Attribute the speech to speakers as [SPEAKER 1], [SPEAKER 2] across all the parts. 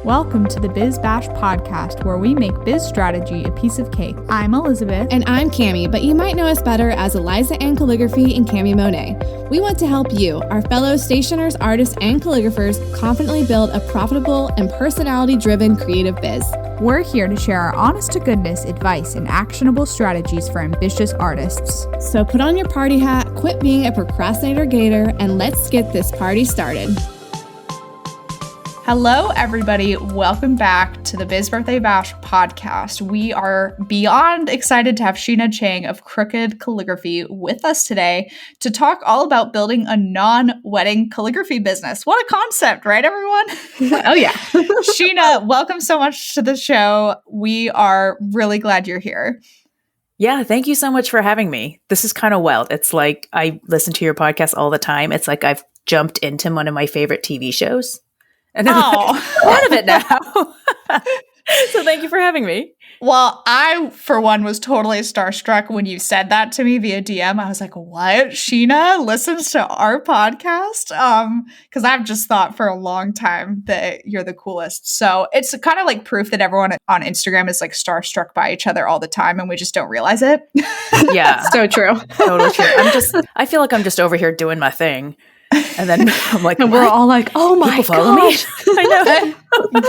[SPEAKER 1] Welcome to the Biz Bash podcast, where we make biz strategy a piece of cake. I'm Elizabeth.
[SPEAKER 2] And I'm Cami, but you might know us better as Eliza and Calligraphy and Cami Monet. We want to help you, our fellow stationers, artists, and calligraphers, confidently build a profitable and personality-driven creative biz.
[SPEAKER 1] We're here to share our honest-to-goodness advice and actionable strategies for ambitious artists.
[SPEAKER 2] So put on your party hat, quit being a procrastinator gator, and let's get this party started.
[SPEAKER 1] Hello, everybody. Welcome back to the Biz Birthday Bash podcast. We are beyond excited to have Shinah Chang of Crooked Calligraphy with us today to talk all about building a non-wedding calligraphy business. What a concept, right, everyone?
[SPEAKER 2] Oh, yeah.
[SPEAKER 1] Shinah, welcome so much to the show. We are really glad you're here.
[SPEAKER 3] Yeah, thank you so much for having me. This is kind of wild. It's like I listen to your podcast all the time. It's like I've jumped into one of my favorite TV shows. And I'm part of it now. So thank you for having me.
[SPEAKER 1] Well, I, for one, was totally starstruck when you said that to me via DM. I was like, what? Shinah listens to our podcast? Because I've just thought for a long time that you're the coolest. So it's kind of like proof that everyone on Instagram is like starstruck by each other all the time and we just don't realize it.
[SPEAKER 3] Yeah.
[SPEAKER 2] So true.
[SPEAKER 3] Totally true. I feel like I'm just over here doing my thing. And then I'm like,
[SPEAKER 2] and we're all like, oh my gosh.
[SPEAKER 3] I know.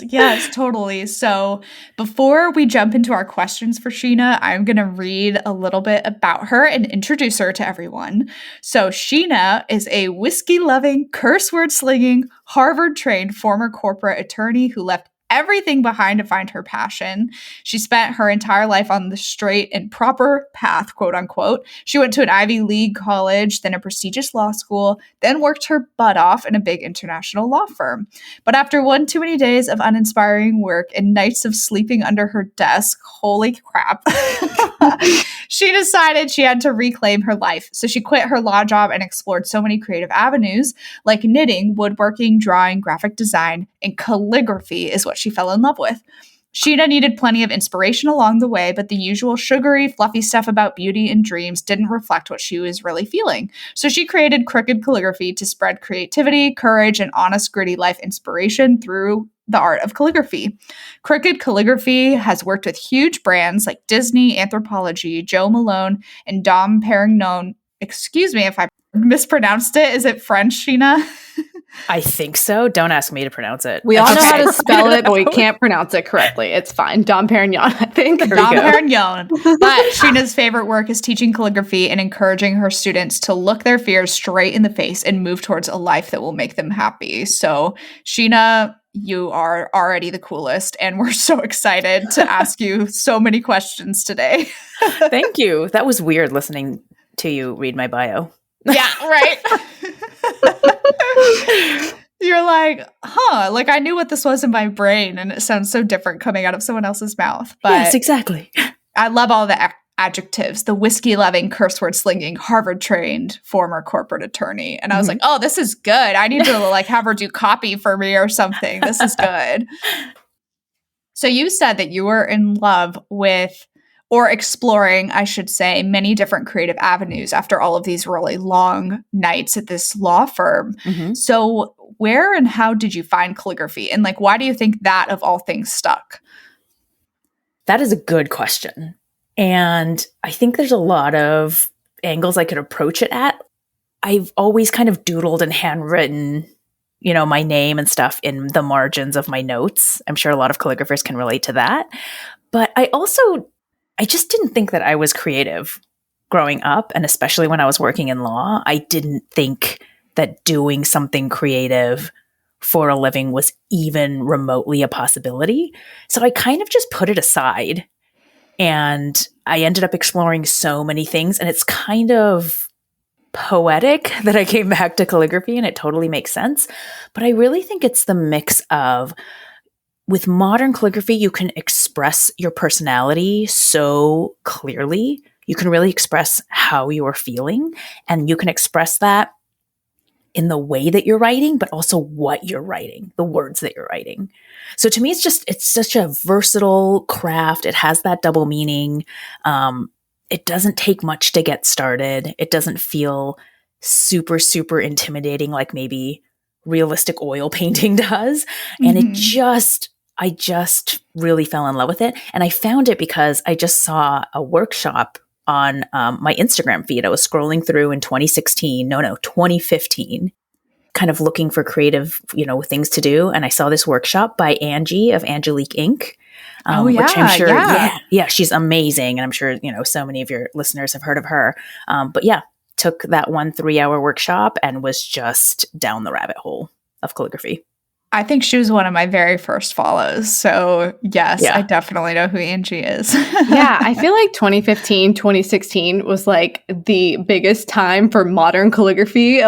[SPEAKER 1] Yes, totally. So before we jump into our questions for Shinah, I'm going to read a little bit about her and introduce her to everyone. So Shinah is a whiskey-loving, curse word-slinging, Harvard-trained former corporate attorney who left everything behind to find her passion. She spent her entire life on the straight and proper path, quote unquote. She went to an Ivy League college, then a prestigious law school, then worked her butt off in a big international law firm. But after one too many days of uninspiring work and nights of sleeping under her desk, holy crap, she decided she had to reclaim her life. So she quit her law job and explored so many creative avenues like knitting, woodworking, drawing, graphic design, and calligraphy is what she fell in love with. Shinah needed plenty of inspiration along the way, but the usual sugary, fluffy stuff about beauty and dreams didn't reflect what she was really feeling. So she created Crooked Calligraphy to spread creativity, courage, and honest, gritty life inspiration through the art of calligraphy. Crooked Calligraphy has worked with huge brands like Disney, Anthropologie, Joe Malone, and Dom Perignon. Excuse me if I mispronounced it. Is it French, Shinah?
[SPEAKER 3] I think so. Don't ask me to pronounce it.
[SPEAKER 2] We all know how to spell it, but we can't pronounce it correctly. It's fine. Dom Perignon, I think.
[SPEAKER 1] Dom Perignon. But Shinah's favorite work is teaching calligraphy and encouraging her students to look their fears straight in the face and move towards a life that will make them happy. So, Shinah, you are already the coolest, and we're so excited to ask you so many questions today.
[SPEAKER 3] Thank you. That was weird listening to you read my bio.
[SPEAKER 1] Yeah, right. You're like, like I knew what this was in my brain, and it sounds so different coming out of someone else's mouth. But
[SPEAKER 3] yes, exactly.
[SPEAKER 1] I love all the adjectives. The whiskey-loving, curse word-slinging, Harvard-trained former corporate attorney. And I was like, oh, this is good. I need to like have her do copy for me or something. This is good. So you said that you were in love with, or exploring, I should say, many different creative avenues after all of these really long nights at this law firm. Mm-hmm. So where and how did you find calligraphy? And like, why do you think that of all things stuck?
[SPEAKER 3] That is a good question. And I think there's a lot of angles I could approach it at. I've always kind of doodled and handwritten, my name and stuff in the margins of my notes. I'm sure a lot of calligraphers can relate to that. But I just didn't think that I was creative growing up. And especially when I was working in law, I didn't think that doing something creative for a living was even remotely a possibility. So I kind of just put it aside. And I ended up exploring so many things. And it's kind of poetic that I came back to calligraphy, and it totally makes sense. But I really think it's the mix of, with modern calligraphy, you can express your personality so clearly. You can really express how you're feeling, and you can express that in the way that you're writing, but also what you're writing, the words that you're writing. So to me, it's such a versatile craft. It has that double meaning. It doesn't take much to get started. It doesn't feel super, super intimidating like maybe realistic oil painting does. And I just really fell in love with it. And I found it because I just saw a workshop on my Instagram feed. I was scrolling through in 2015, kind of looking for creative, things to do. And I saw this workshop by Angie of Angelique Inc. Which I'm sure, yeah, she's amazing. And I'm sure, so many of your listeners have heard of her. But yeah, took that 3-hour workshop and was just down the rabbit hole of calligraphy.
[SPEAKER 1] I think she was one of my very first follows. So yes, I definitely know who Angie is.
[SPEAKER 2] Yeah, I feel like 2015, 2016 was like the biggest time for modern calligraphy.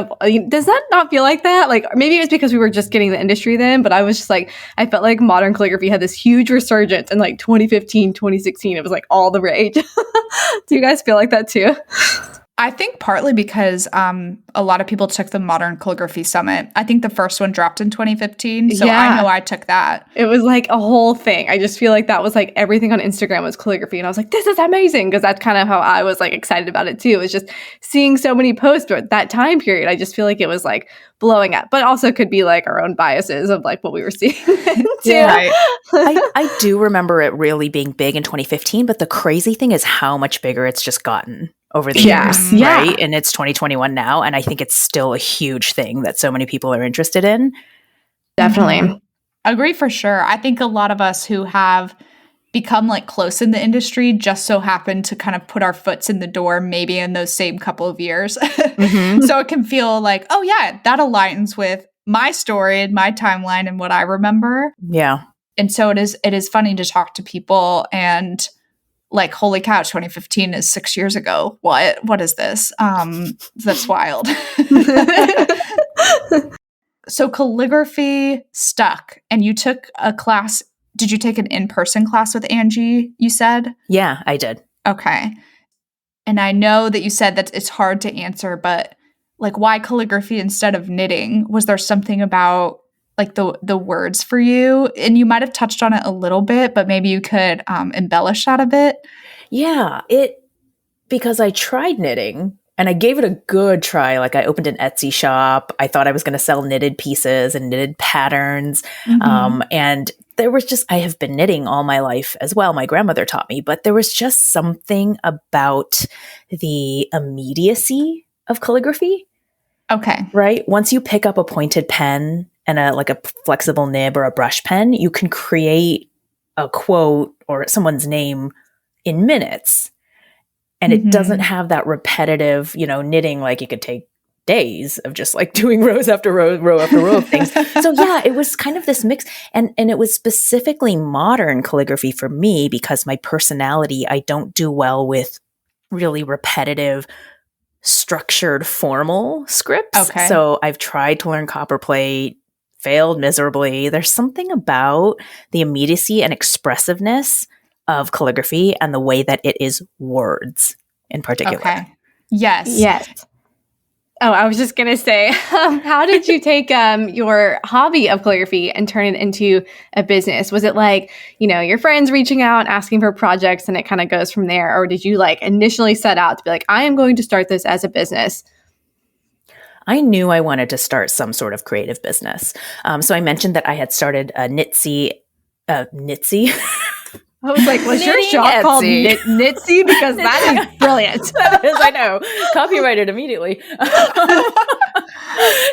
[SPEAKER 2] Does that not feel like that? Like maybe it's because we were just getting the industry then, but I was just like, I felt like modern calligraphy had this huge resurgence in like 2015, 2016. It was like all the rage. Do you guys feel like that too?
[SPEAKER 1] I think partly because a lot of people took the Modern Calligraphy Summit. I think the first one dropped in 2015, so I know I took that.
[SPEAKER 2] It was like a whole thing. I just feel like that was like everything on Instagram was calligraphy, and I was like, this is amazing, because that's kind of how I was like excited about it too. It was just seeing so many posts at that time period. I just feel like it was like blowing up, but also could be like our own biases of like what we were seeing then too.
[SPEAKER 3] Yeah, I do remember it really being big in 2015, but the crazy thing is how much bigger it's just gotten over the years, right? And it's 2021 now, and I think it's still a huge thing that so many people are interested in.
[SPEAKER 2] Definitely.
[SPEAKER 1] Agree for sure. I think a lot of us who have become like close in the industry just so happen to kind of put our foots in the door maybe in those same couple of years. So it can feel like, oh yeah, that aligns with my story and my timeline and what I remember.
[SPEAKER 3] Yeah.
[SPEAKER 1] And so it is funny to talk to people and like, holy cow, 2015 is 6 years ago. What is this? That's wild. So calligraphy stuck, and you took a class. Did you take an in-person class with Angie, you said?
[SPEAKER 3] Yeah, I did.
[SPEAKER 1] Okay. And I know that you said that it's hard to answer, but like, why calligraphy instead of knitting? Was there something about like the words for you? And you might have touched on it a little bit, but maybe you could embellish that a bit.
[SPEAKER 3] Yeah, because I tried knitting and I gave it a good try. Like I opened an Etsy shop. I thought I was going to sell knitted pieces and knitted patterns. And there was I have been knitting all my life as well. My grandmother taught me, but there was just something about the immediacy of calligraphy.
[SPEAKER 1] Okay.
[SPEAKER 3] Right? Once you pick up a pointed pen and a flexible nib or a brush pen, you can create a quote or someone's name in minutes. And it doesn't have that repetitive, knitting, like it could take days of just like doing rows after row after row of things. So yeah, it was kind of this mix. And it was specifically modern calligraphy for me because my personality, I don't do well with really repetitive, structured, formal scripts.
[SPEAKER 1] Okay.
[SPEAKER 3] So I've tried to learn copperplate, failed miserably. There's something about the immediacy and expressiveness of calligraphy and the way that it is words in particular.
[SPEAKER 1] Okay. Yes.
[SPEAKER 2] Oh, I was just going to say, how did you take your hobby of calligraphy and turn it into a business? Was it like, your friends reaching out, asking for projects, and it kind of goes from there? Or did you like initially set out to be like, I am going to start this as a business?
[SPEAKER 3] I knew I wanted to start some sort of creative business. So I mentioned that I had started a Nitsy.
[SPEAKER 2] I was like, was your shop called Nitsy? Because that is brilliant.
[SPEAKER 3] That is, I know. Copyrighted immediately.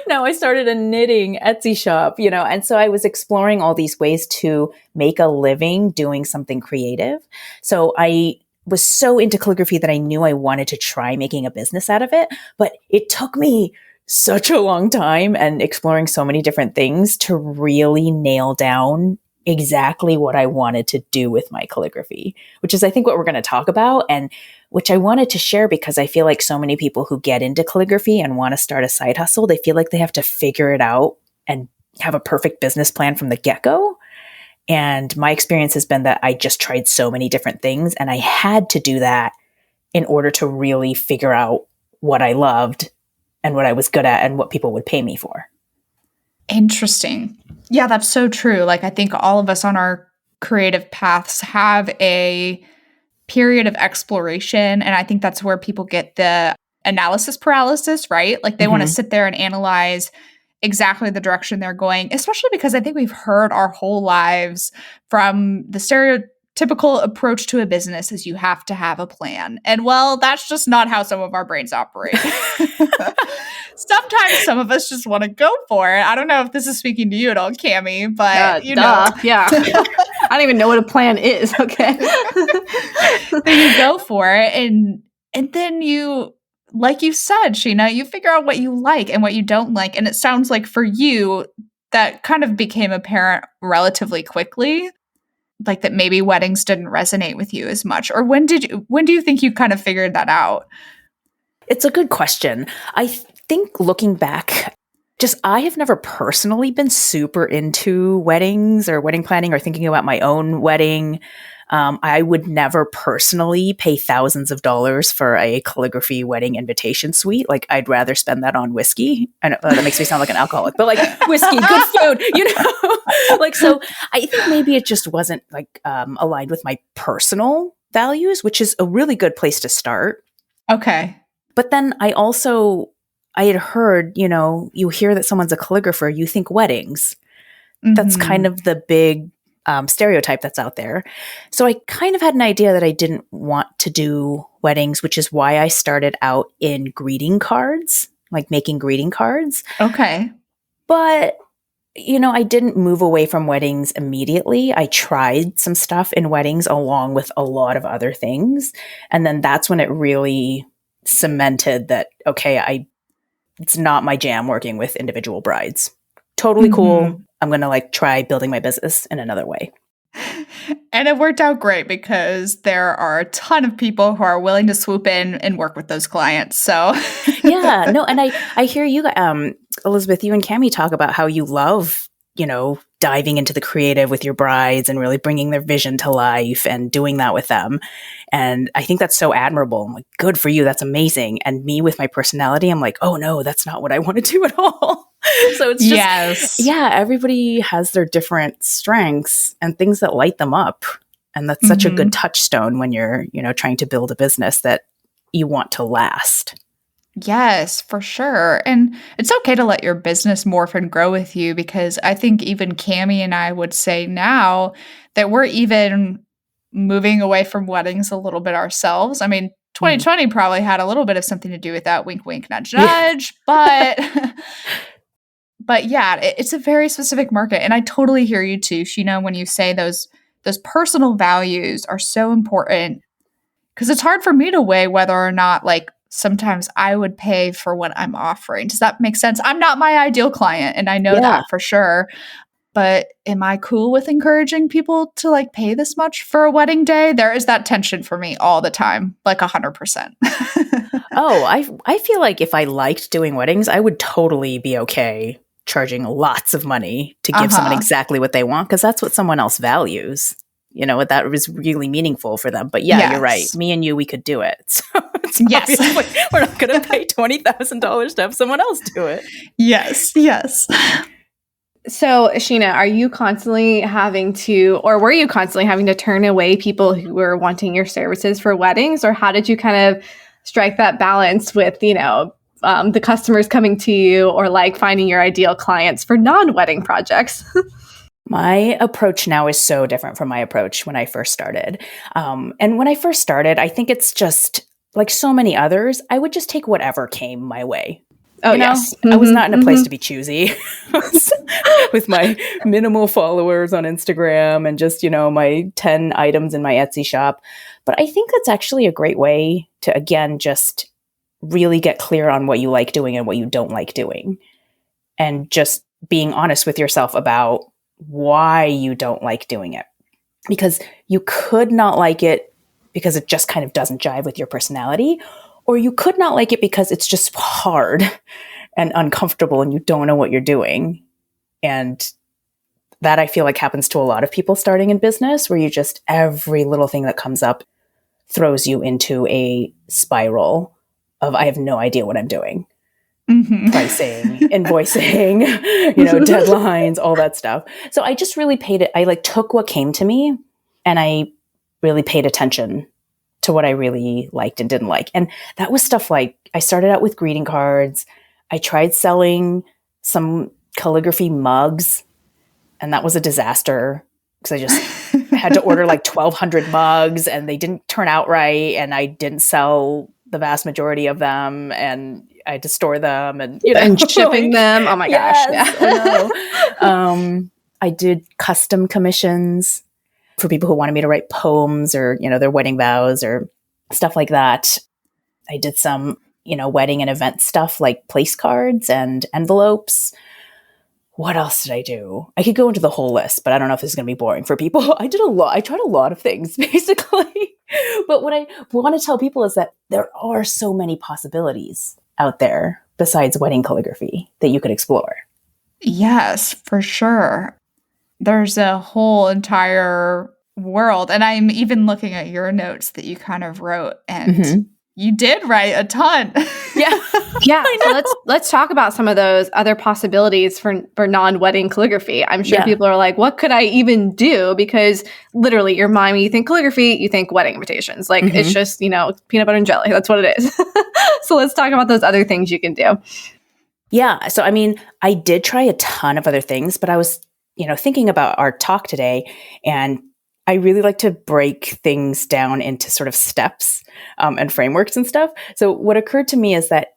[SPEAKER 3] No, I started a knitting Etsy shop, and so I was exploring all these ways to make a living doing something creative. So I was so into calligraphy that I knew I wanted to try making a business out of it, but it took me such a long time and exploring so many different things to really nail down exactly what I wanted to do with my calligraphy, which is I think what we're going to talk about, and which I wanted to share because I feel like so many people who get into calligraphy and want to start a side hustle, they feel like they have to figure it out and have a perfect business plan from the get-go. And my experience has been that I just tried so many different things, and I had to do that in order to really figure out what I loved and what I was good at and what people would pay me for.
[SPEAKER 1] Interesting. Yeah, that's so true. Like, I think all of us on our creative paths have a period of exploration. And I think that's where people get the analysis paralysis, right? Like, they want to sit there and analyze exactly the direction they're going, especially because I think we've heard our whole lives from the stereotypical approach to a business is you have to have a plan. And well, that's just not how some of our brains operate. Sometimes some of us just want to go for it. I don't know if this is speaking to you at all, Cammie, but you know.
[SPEAKER 2] Yeah. I don't even know what a plan is. Okay.
[SPEAKER 1] Then you go for it and then you, like you said, Shinah, you figure out what you like and what you don't like. And it sounds like for you, that kind of became apparent relatively quickly, like that maybe weddings didn't resonate with you as much. Or when do you think you kind of figured that out?
[SPEAKER 3] It's a good question. I think looking back, I have never personally been super into weddings or wedding planning or thinking about my own wedding. I would never personally pay thousands of dollars for a calligraphy wedding invitation suite. Like, I'd rather spend that on whiskey. I know that makes me sound like an alcoholic, but like whiskey, good food, like, so I think maybe it just wasn't like aligned with my personal values, which is a really good place to start.
[SPEAKER 1] Okay.
[SPEAKER 3] But then I had heard, you hear that someone's a calligrapher, you think weddings. Mm-hmm. That's kind of the big stereotype that's out there. So I kind of had an idea that I didn't want to do weddings, which is why I started out in greeting cards, like making greeting cards.
[SPEAKER 1] Okay.
[SPEAKER 3] But, I didn't move away from weddings immediately. I tried some stuff in weddings along with a lot of other things. And then that's when it really cemented that, okay, it's not my jam working with individual brides. Totally cool. I'm going to try building my business in another way.
[SPEAKER 1] And it worked out great because there are a ton of people who are willing to swoop in and work with those clients. So
[SPEAKER 3] yeah, no. And I hear you, Elizabeth, you and Cammie talk about how you love, diving into the creative with your brides and really bringing their vision to life and doing that with them. And I think that's so admirable. I'm like, good for you. That's amazing. And me with my personality, I'm like, oh no, that's not what I want to do at all. So it's just, yeah, everybody has their different strengths and things that light them up. And that's such a good touchstone when you're, trying to build a business that you want to last.
[SPEAKER 1] Yes, for sure. And it's okay to let your business morph and grow with you, because I think even Cammie and I would say now that we're even moving away from weddings a little bit ourselves. I mean, 2020 probably had a little bit of something to do with that. Wink, wink, nudge, nudge. Yeah. But yeah, it's a very specific market. And I totally hear you too, Shinah, when you say those personal values are so important, because it's hard for me to weigh whether or not sometimes I would pay for what I'm offering. Does that make sense? I'm not my ideal client, and I know that for sure. But am I cool with encouraging people to pay this much for a wedding day? There is that tension for me all the time, 100%.
[SPEAKER 3] Oh, I feel like if I liked doing weddings, I would totally be okay charging lots of money to give someone exactly what they want, because that's what someone else values. That was really meaningful for them. But yeah, You're right. Me and you, we could do it. So it's we're not going to pay $20,000 to have someone else do it.
[SPEAKER 1] Yes.
[SPEAKER 2] So, Shinah, are you constantly having to, or were you constantly having to turn away people who were wanting your services for weddings? Or how did you kind of strike that balance with, the customers coming to you, or finding your ideal clients for non-wedding projects?
[SPEAKER 3] My approach now is so different from my approach when I first started. And when I first started, I think it's just like so many others, I would just take whatever came my way.
[SPEAKER 2] Oh, yes.
[SPEAKER 3] I was not in a place to be choosy with my minimal followers on Instagram and just, my 10 items in my Etsy shop. But I think that's actually a great way to, again, just really get clear on what you like doing and what you don't like doing. And just being honest with yourself about why you don't like doing it. Because you could not like it because it just kind of doesn't jive with your personality, or you could not like it because it's just hard and uncomfortable and you don't know what you're doing. And that I feel like happens to a lot of people starting in business, where you just, every little thing that comes up throws you into a spiral of, I have no idea what I'm doing. Pricing, invoicing, deadlines, all that stuff. So I just really I took what came to me, and I really paid attention to what I really liked and didn't like. And that was stuff I started out with greeting cards. I tried selling some calligraphy mugs, and that was a disaster because I just had to order like 1,200 mugs and they didn't turn out right, and I didn't sell the vast majority of them, and I had to store them and
[SPEAKER 2] shipping them. Oh my gosh.
[SPEAKER 3] Yes,
[SPEAKER 2] Yeah.
[SPEAKER 3] I know. I did custom commissions for people who wanted me to write poems or, their wedding vows or stuff like that. I did some, wedding and event stuff like place cards and envelopes. What else did I do? I could go into the whole list, but I don't know if this is going to be boring for people. I did a lot. I tried a lot of things, basically. But what I want to tell people is that there are so many possibilities out there besides wedding calligraphy that you could explore.
[SPEAKER 1] Yes, for sure. There's a whole entire world. And I'm even looking at your notes that you kind of wrote, and you did write a ton.
[SPEAKER 3] Yeah.
[SPEAKER 2] Yeah. So let's talk about some of those other possibilities for non-wedding calligraphy. I'm sure people are like, what could I even do? Because literally your mind, when you think calligraphy, you think wedding invitations. Like it's just, peanut butter and jelly. That's what it is. So let's talk about those other things you can do.
[SPEAKER 3] Yeah. So, I did try a ton of other things, but I was, thinking about our talk today, and I really like to break things down into sort of steps and frameworks and stuff. So what occurred to me is that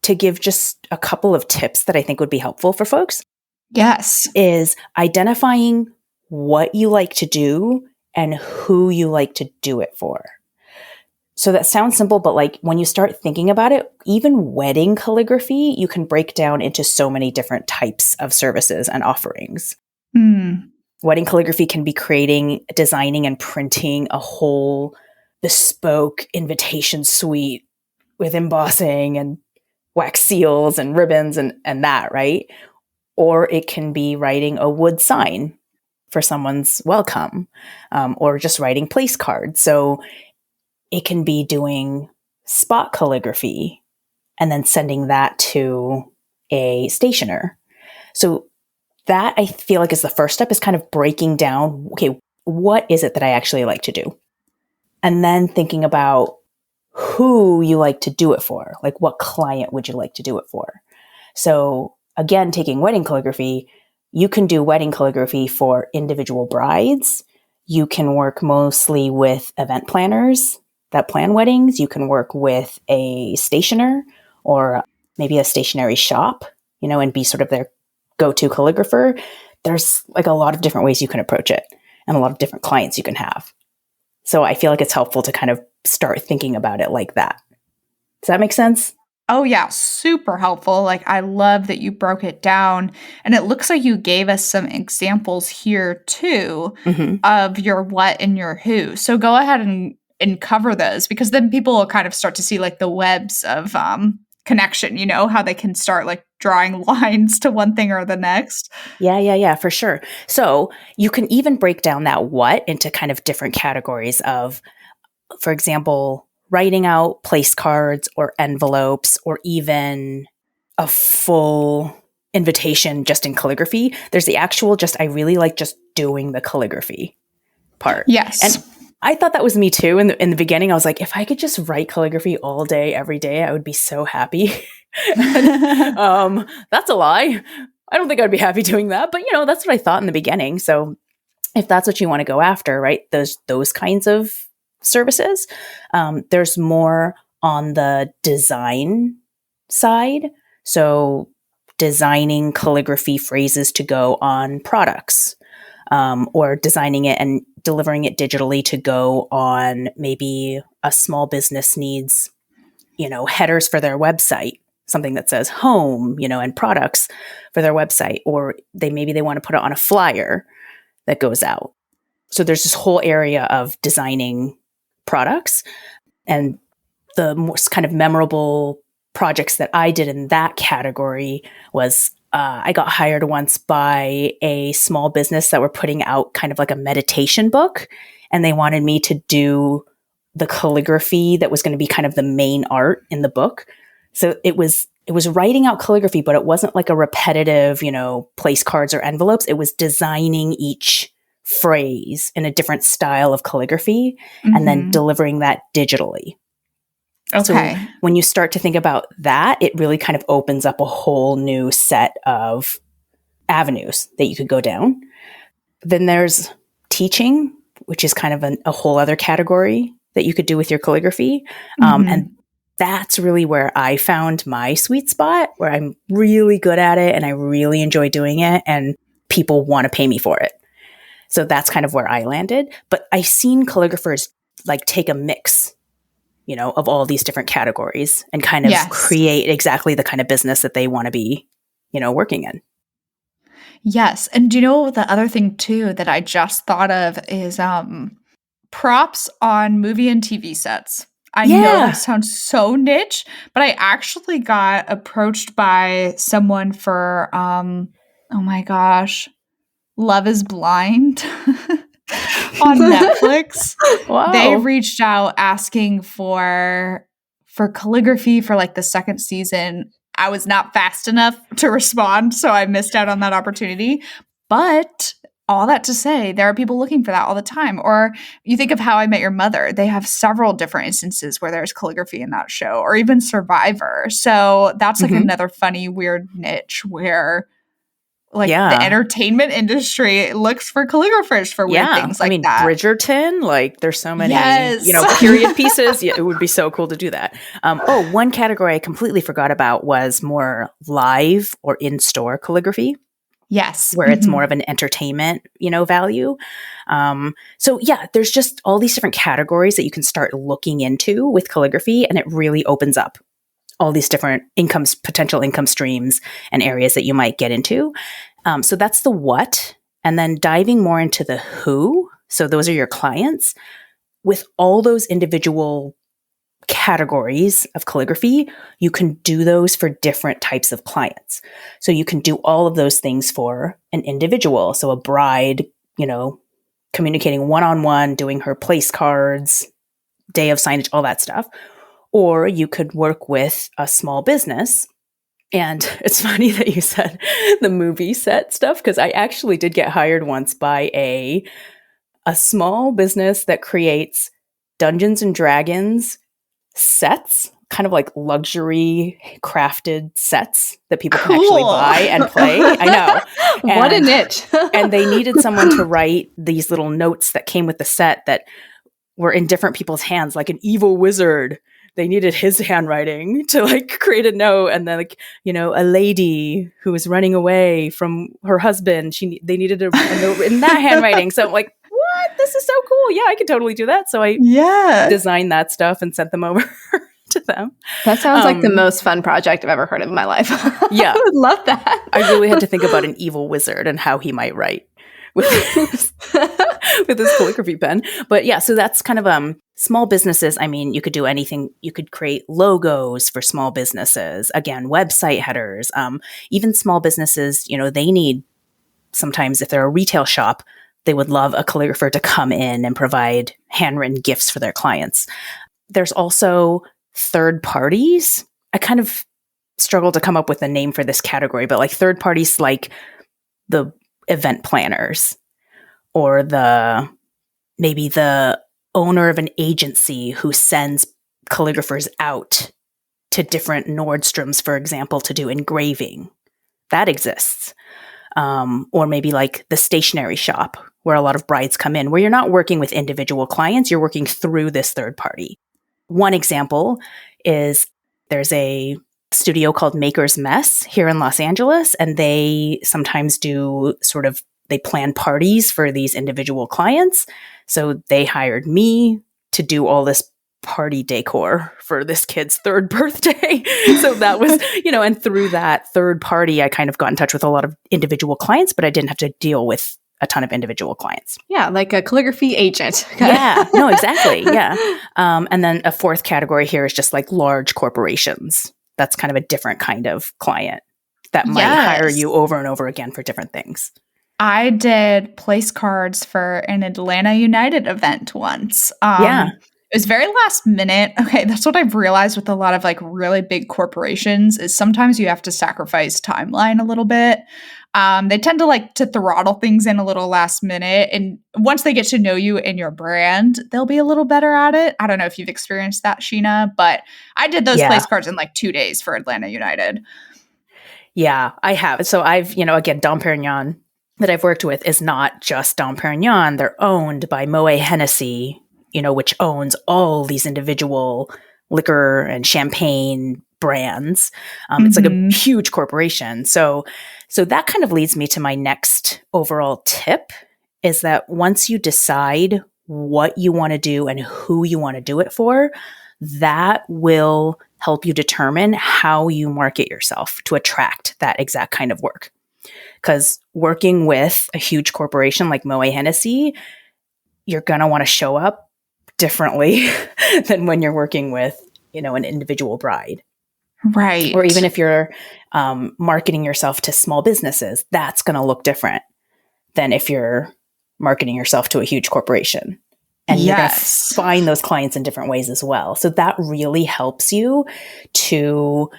[SPEAKER 3] to give just a couple of tips that I think would be helpful for folks.
[SPEAKER 1] Yes.
[SPEAKER 3] Is identifying what you like to do and who you like to do it for. So that sounds simple, but like when you start thinking about it, even wedding calligraphy, you can break down into so many different types of services and offerings. Wedding calligraphy can be designing and printing a whole bespoke invitation suite with embossing and wax seals and ribbons and that, right? Or it can be writing a wood sign for someone's welcome, or just writing place cards. So it can be doing spot calligraphy and then sending that to a stationer. So that I feel like is the first step, is kind of breaking down, okay, what is it that I actually like to do? And then thinking about who you like to do it for. Like what client would you like to do it for? So again, taking wedding calligraphy, you can do wedding calligraphy for individual brides. You can work mostly with event planners that plan weddings. You can work with a stationer or maybe a stationery shop, and be sort of their go-to calligrapher. There's like a lot of different ways you can approach it and a lot of different clients you can have. So I feel like it's helpful to kind of start thinking about it like that. Does that make sense?
[SPEAKER 1] Oh yeah, super helpful. Like I love that you broke it down, and it looks like you gave us some examples here too of your what and your who. So go ahead and cover those, because then people will kind of start to see like the webs of connection, how they can start like drawing lines to one thing or the next.
[SPEAKER 3] Yeah, for sure. So you can even break down that what into kind of different categories of, for example, writing out place cards or envelopes, or even a full invitation just in calligraphy. There's the actual I really like just doing the calligraphy part.
[SPEAKER 1] Yes.
[SPEAKER 3] And I thought that was me too. In the beginning, I was like, if I could just write calligraphy all day, every day, I would be so happy. And, that's a lie. I don't think I'd be happy doing that. But, that's what I thought in the beginning. So if that's what you want to go after, right, those kinds of services, there's more on the design side. So designing calligraphy phrases to go on products, or designing it and delivering it digitally to go on maybe a small business needs, headers for their website, something that says home, and products for their website, or maybe they want to put it on a flyer that goes out. So there's this whole area of designing products, and the most kind of memorable projects that I did in that category was I got hired once by a small business that were putting out kind of like a meditation book, and they wanted me to do the calligraphy that was going to be kind of the main art in the book. So it was writing out calligraphy, but it wasn't like a repetitive, place cards or envelopes. It was designing each phrase in a different style of calligraphy and then delivering that digitally. So
[SPEAKER 1] Okay.
[SPEAKER 3] when you start to think about that, it really kind of opens up a whole new set of avenues that you could go down. Then there's teaching, which is kind of a whole other category that you could do with your calligraphy. And that's really where I found my sweet spot, where I'm really good at it and I really enjoy doing it and people want to pay me for it. So that's kind of where I landed. But I've seen calligraphers like take a mix, of all these different categories and kind of create exactly the kind of business that they want to be, working in.
[SPEAKER 1] Yes. And do you know the other thing too that I just thought of is props on movie and TV sets. I know that sounds so niche, but I actually got approached by someone for oh my gosh, Love is Blind on Netflix.
[SPEAKER 2] Wow.
[SPEAKER 1] They reached out asking for calligraphy for like the second season. I was not fast enough to respond, so I missed out on that opportunity. But all that to say, there are people looking for that all the time. Or you think of How I Met Your Mother. They have several different instances where there's calligraphy in that show, or even Survivor. So that's like another funny, weird niche where the entertainment industry looks for calligraphers for weird things like that.
[SPEAKER 3] Bridgerton, there's so many,
[SPEAKER 1] Yes.
[SPEAKER 3] period pieces. Yeah, it would be so cool to do that. One category I completely forgot about was more live or in-store calligraphy.
[SPEAKER 1] Yes.
[SPEAKER 3] Where it's more of an entertainment, value. There's just all these different categories that you can start looking into with calligraphy, and it really opens up all these different potential income streams and areas that you might get into. So that's the what. And then diving more into the who. So those are your clients. With all those individual categories of calligraphy, you can do those for different types of clients. So you can do all of those things for an individual. So a bride, communicating one-on-one, doing her place cards, day of signage, all that stuff. Or you could work with a small business. And it's funny that you said the movie set stuff, because I actually did get hired once by a small business that creates Dungeons and Dragons sets, kind of like luxury crafted sets that people can actually buy and play. I know.
[SPEAKER 2] What a niche.
[SPEAKER 3] And they needed someone to write these little notes that came with the set that were in different people's hands, like an evil wizard. They needed his handwriting to create a note. And then a lady who was running away from her husband, they needed a note in that handwriting. So I'm like, what? This is so cool. Yeah, I could totally do that. So I designed that stuff and sent them over to them.
[SPEAKER 2] That sounds like the most fun project I've ever heard of in my life.
[SPEAKER 3] Yeah.
[SPEAKER 2] I would love that.
[SPEAKER 3] I really had to think about an evil wizard and how he might write with his calligraphy pen. But yeah, so that's kind of small businesses. I mean, you could do anything. You could create logos for small businesses. Again, website headers. Even small businesses, they need, sometimes if they're a retail shop, they would love a calligrapher to come in and provide handwritten gifts for their clients. There's also third parties. I kind of struggle to come up with a name for this category, but third parties like the event planners or maybe the owner of an agency who sends calligraphers out to different Nordstroms, for example, to do engraving. That exists. Or maybe the stationery shop where a lot of brides come in, where you're not working with individual clients, you're working through this third party. One example is there's a studio called Maker's Mess here in Los Angeles, and they sometimes do they plan parties for these individual clients. So they hired me to do all this party decor for this kid's third birthday. So that was, and through that third party, I kind of got in touch with a lot of individual clients, but I didn't have to deal with a ton of individual clients.
[SPEAKER 2] Yeah, like a calligraphy agent.
[SPEAKER 3] Yeah, no, exactly. Yeah. And then a fourth category here is just large corporations. That's kind of a different kind of client that might hire you over and over again for different things.
[SPEAKER 1] I did place cards for an Atlanta United event once. It was very last minute. Okay, that's what I've realized with a lot of like really big corporations is sometimes you have to sacrifice timeline a little bit. They tend to like to throttle things in a little last minute, and once they get to know you and your brand, they'll be a little better at it. I don't know if you've experienced that, Sheena, but I did those
[SPEAKER 3] Yeah.
[SPEAKER 1] place cards in like 2 days for Atlanta United.
[SPEAKER 3] Yeah, I have. So I've, again, Dom Perignon that I've worked with is not just Dom Perignon. They're owned by Moet Hennessy, which owns all these individual liquor and champagne brands. It's like a huge corporation. So that kind of leads me to my next overall tip is that once you decide what you want to do and who you want to do it for, that will help you determine how you market yourself to attract that exact kind of work. Because working with a huge corporation like Moet Hennessy, you're going to want to show up differently than when you're working with, an individual bride.
[SPEAKER 1] Right.
[SPEAKER 3] Or even if you're marketing yourself to small businesses, that's going to look different than if you're marketing yourself to a huge corporation. And you're going to find those clients in different ways as well. So that really helps you to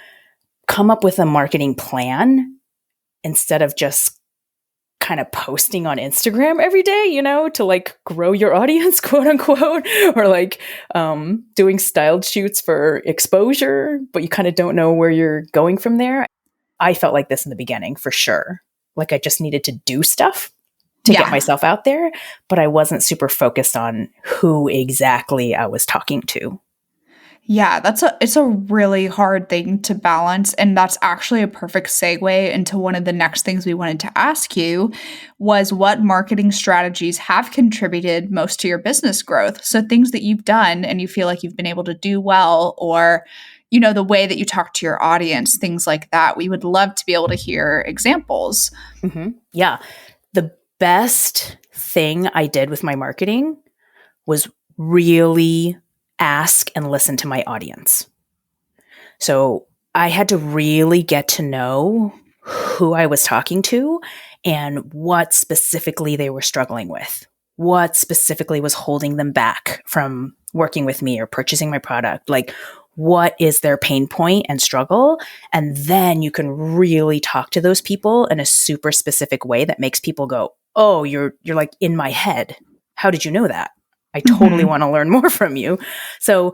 [SPEAKER 3] come up with a marketing plan instead of just kind of posting on Instagram every day, to like grow your audience, quote unquote, or like doing styled shoots for exposure, but you kind of don't know where you're going from there. I felt like this in the beginning for sure. Like I just needed to do stuff to get myself out there, but I wasn't super focused on who exactly I was talking to.
[SPEAKER 1] Yeah, it's a really hard thing to balance, and that's actually a perfect segue into one of the next things we wanted to ask you was what marketing strategies have contributed most to your business growth? So things that you've done and you feel like you've been able to do well, or the way that you talk to your audience, things like that. We would love to be able to hear examples.
[SPEAKER 3] Mm-hmm. Yeah. The best thing I did with my marketing was really ask and listen to my audience. So I had to really get to know who I was talking to and what specifically they were struggling with, what specifically was holding them back from working with me or purchasing my product. Like, what is their pain point and struggle? And then you can really talk to those people in a super specific way that makes people go, oh, you're like in my head. How did you know that? I totally want to learn more from you. So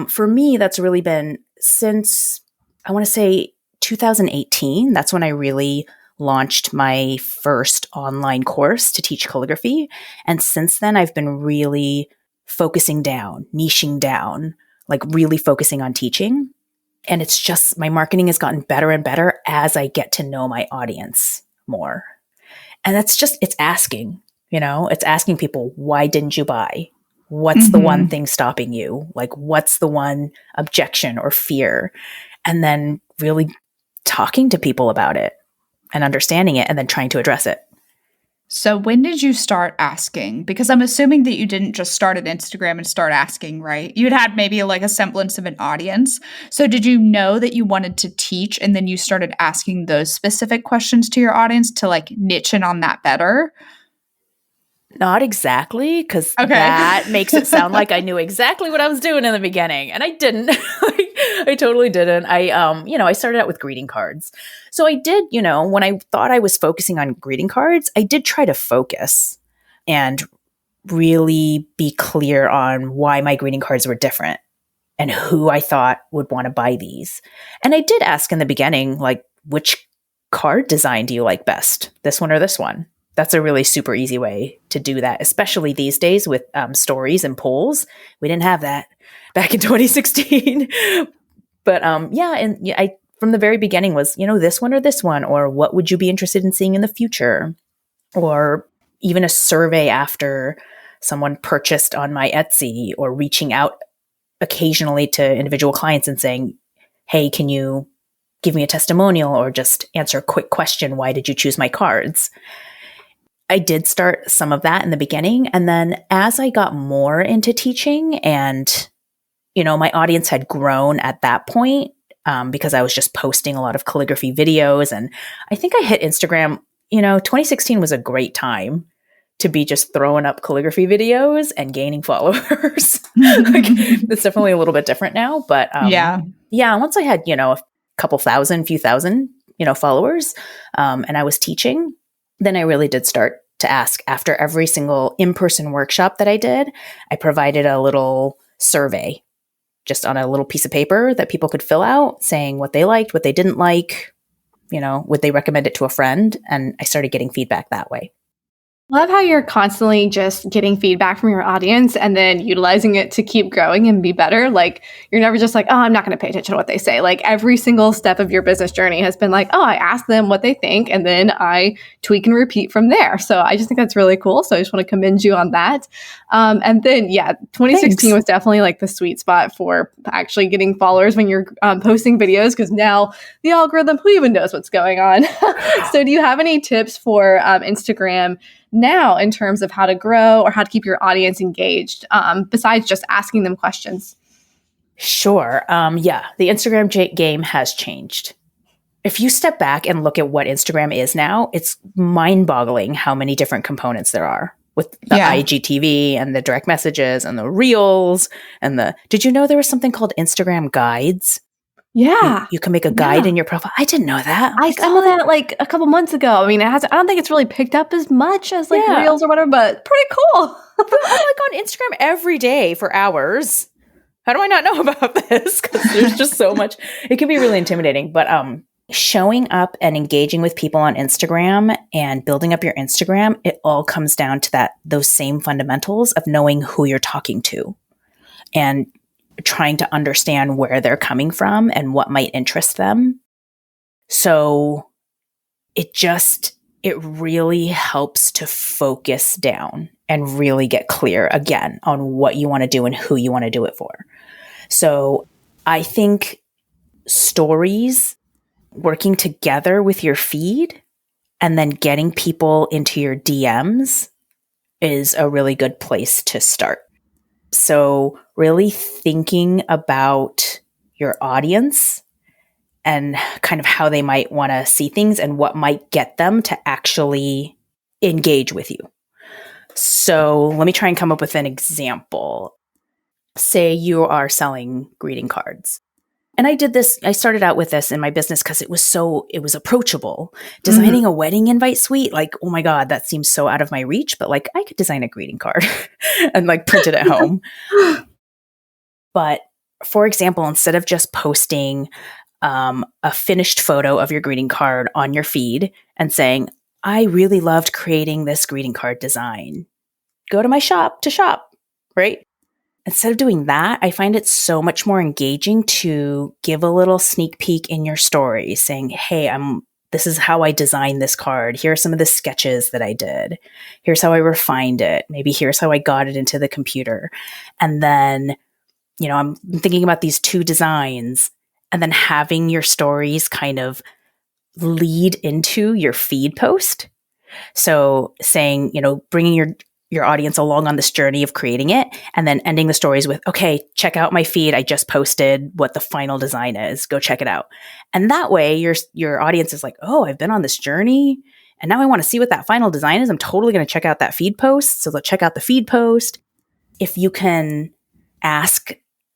[SPEAKER 3] for me, that's really been since, I want to say 2018. That's when I really launched my first online course to teach calligraphy. And since then, I've been really focusing down, niching down, like really focusing on teaching. And it's just, my marketing has gotten better and better as I get to know my audience more. And that's just, it's asking, it's asking people, why didn't you buy? What's the one thing stopping you? Like, what's the one objection or fear? And then really talking to people about it and understanding it and then trying to address it.
[SPEAKER 1] So when did you start asking? Because I'm assuming that you didn't just start at Instagram and start asking, right? You'd had maybe like a semblance of an audience. So did you know that you wanted to teach and then you started asking those specific questions to your audience to like niche in on that better?
[SPEAKER 3] Not exactly, because that makes it sound like I knew exactly what I was doing in the beginning, and I didn't. I totally didn't. I started out with greeting cards. So I did, when I thought I was focusing on greeting cards, I did try to focus and really be clear on why my greeting cards were different and who I thought would want to buy these. And I did ask in the beginning, like, which card design do you like best? This one or this one? That's a really super easy way to do that, especially these days with stories and polls. We didn't have that back in 2016. But I from the very beginning was, this one or this one, or what would you be interested in seeing in the future? Or even a survey after someone purchased on my Etsy, or reaching out occasionally to individual clients and saying, hey, can you give me a testimonial or just answer a quick question? Why did you choose my cards? I did start some of that in the beginning. And then as I got more into teaching and, my audience had grown at that point because I was just posting a lot of calligraphy videos. And I think I hit Instagram, 2016 was a great time to be just throwing up calligraphy videos and gaining followers. Like, it's definitely a little bit different now. But yeah, once I had, a few thousand, followers, and I was teaching, then I really did start to ask. After every single in-person workshop that I did, I provided a little survey just on a little piece of paper that people could fill out saying what they liked, what they didn't like, would they recommend it to a friend? And I started getting feedback that way.
[SPEAKER 2] Love how you're constantly just getting feedback from your audience and then utilizing it to keep growing and be better. Like, you're never just like, oh, I'm not going to pay attention to what they say. Like, every single step of your business journey has been like, oh, I ask them what they think and then I tweak and repeat from there. So I just think that's really cool. So I just want to commend you on that. And then, 2016
[SPEAKER 3] Thanks.
[SPEAKER 2] was definitely like the sweet spot for actually getting followers when you're posting videos, because now the algorithm, who even knows what's going on? So do you have any tips for Instagram now in terms of how to grow or how to keep your audience engaged, besides just asking them questions?
[SPEAKER 3] Sure. The Instagram game has changed. If you step back and look at what Instagram is now, it's mind-boggling how many different components there are with the IGTV and the direct messages and the reels and did you know there was something called Instagram guides?
[SPEAKER 2] Yeah.
[SPEAKER 3] You can make a guide in your profile. I didn't know that.
[SPEAKER 2] I saw that like a couple months ago. I mean, I don't think it's really picked up as much as like reels or whatever, but pretty cool.
[SPEAKER 3] I'm like on Instagram every day for hours. How do I not know about this? Because there's just so much. It can be really intimidating. But showing up and engaging with people on Instagram and building up your Instagram, it all comes down to those same fundamentals of knowing who you're talking to and trying to understand where they're coming from and what might interest them. So it really helps to focus down and really get clear again on what you want to do and who you want to do it for. So I think stories, working together with your feed and then getting people into your DMs is a really good place to start. So really thinking about your audience and kind of how they might want to see things and what might get them to actually engage with you. So let me try and come up with an example. Say you are selling greeting cards. And I started out with this in my business because it was approachable. Designing a wedding invite suite, like, oh my God, that seems so out of my reach, but like I could design a greeting card and like print it at home. But for example, instead of just posting a finished photo of your greeting card on your feed and saying, I really loved creating this greeting card design, go to my shop to shop, right? Instead of doing that, I find it so much more engaging to give a little sneak peek in your story saying, hey, this is how I designed this card. Here are some of the sketches that I did. Here's how I refined it. Maybe here's how I got it into the computer. And then, I'm thinking about these two designs and then having your stories kind of lead into your feed post. So saying, bringing your audience along on this journey of creating it and then ending the stories with, okay, check out my feed. I just posted what the final design is. Go check it out. And that way your audience is like, oh, I've been on this journey and now I want to see what that final design is. I'm totally going to check out that feed post. So they'll check out the feed post. If you can ask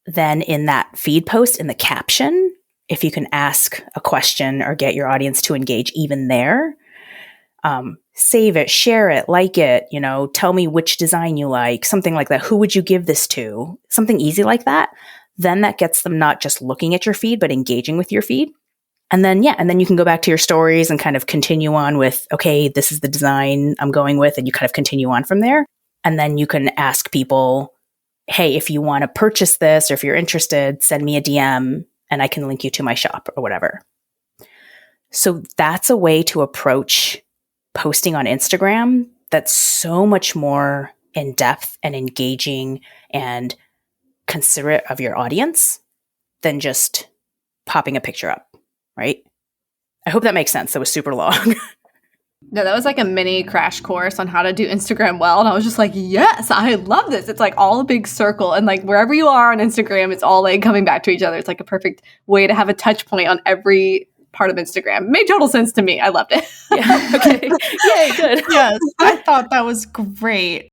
[SPEAKER 3] then in that feed post in the caption, if you can ask a question or get your audience to engage even there, save it, share it, like it, tell me which design you like, something like that. Who would you give this to? Something easy like that. Then that gets them not just looking at your feed, but engaging with your feed. And then you can go back to your stories and kind of continue on with, okay, this is the design I'm going with. And you kind of continue on from there. And then you can ask people, hey, if you want to purchase this or if you're interested, send me a DM and I can link you to my shop or whatever. So that's a way to approach posting on Instagram that's so much more in depth and engaging and considerate of your audience than just popping a picture up, right? I hope that makes sense. That was super long.
[SPEAKER 2] No, that was like a mini crash course on how to do Instagram well. And I was just like, yes, I love this. It's like all a big circle. And like wherever you are on Instagram, it's all like coming back to each other. It's like a perfect way to have a touch point on every
[SPEAKER 4] part of Instagram. It made total sense to me. I loved it.
[SPEAKER 3] Yeah. Okay. Yay, good.
[SPEAKER 1] Yes, I thought that was great.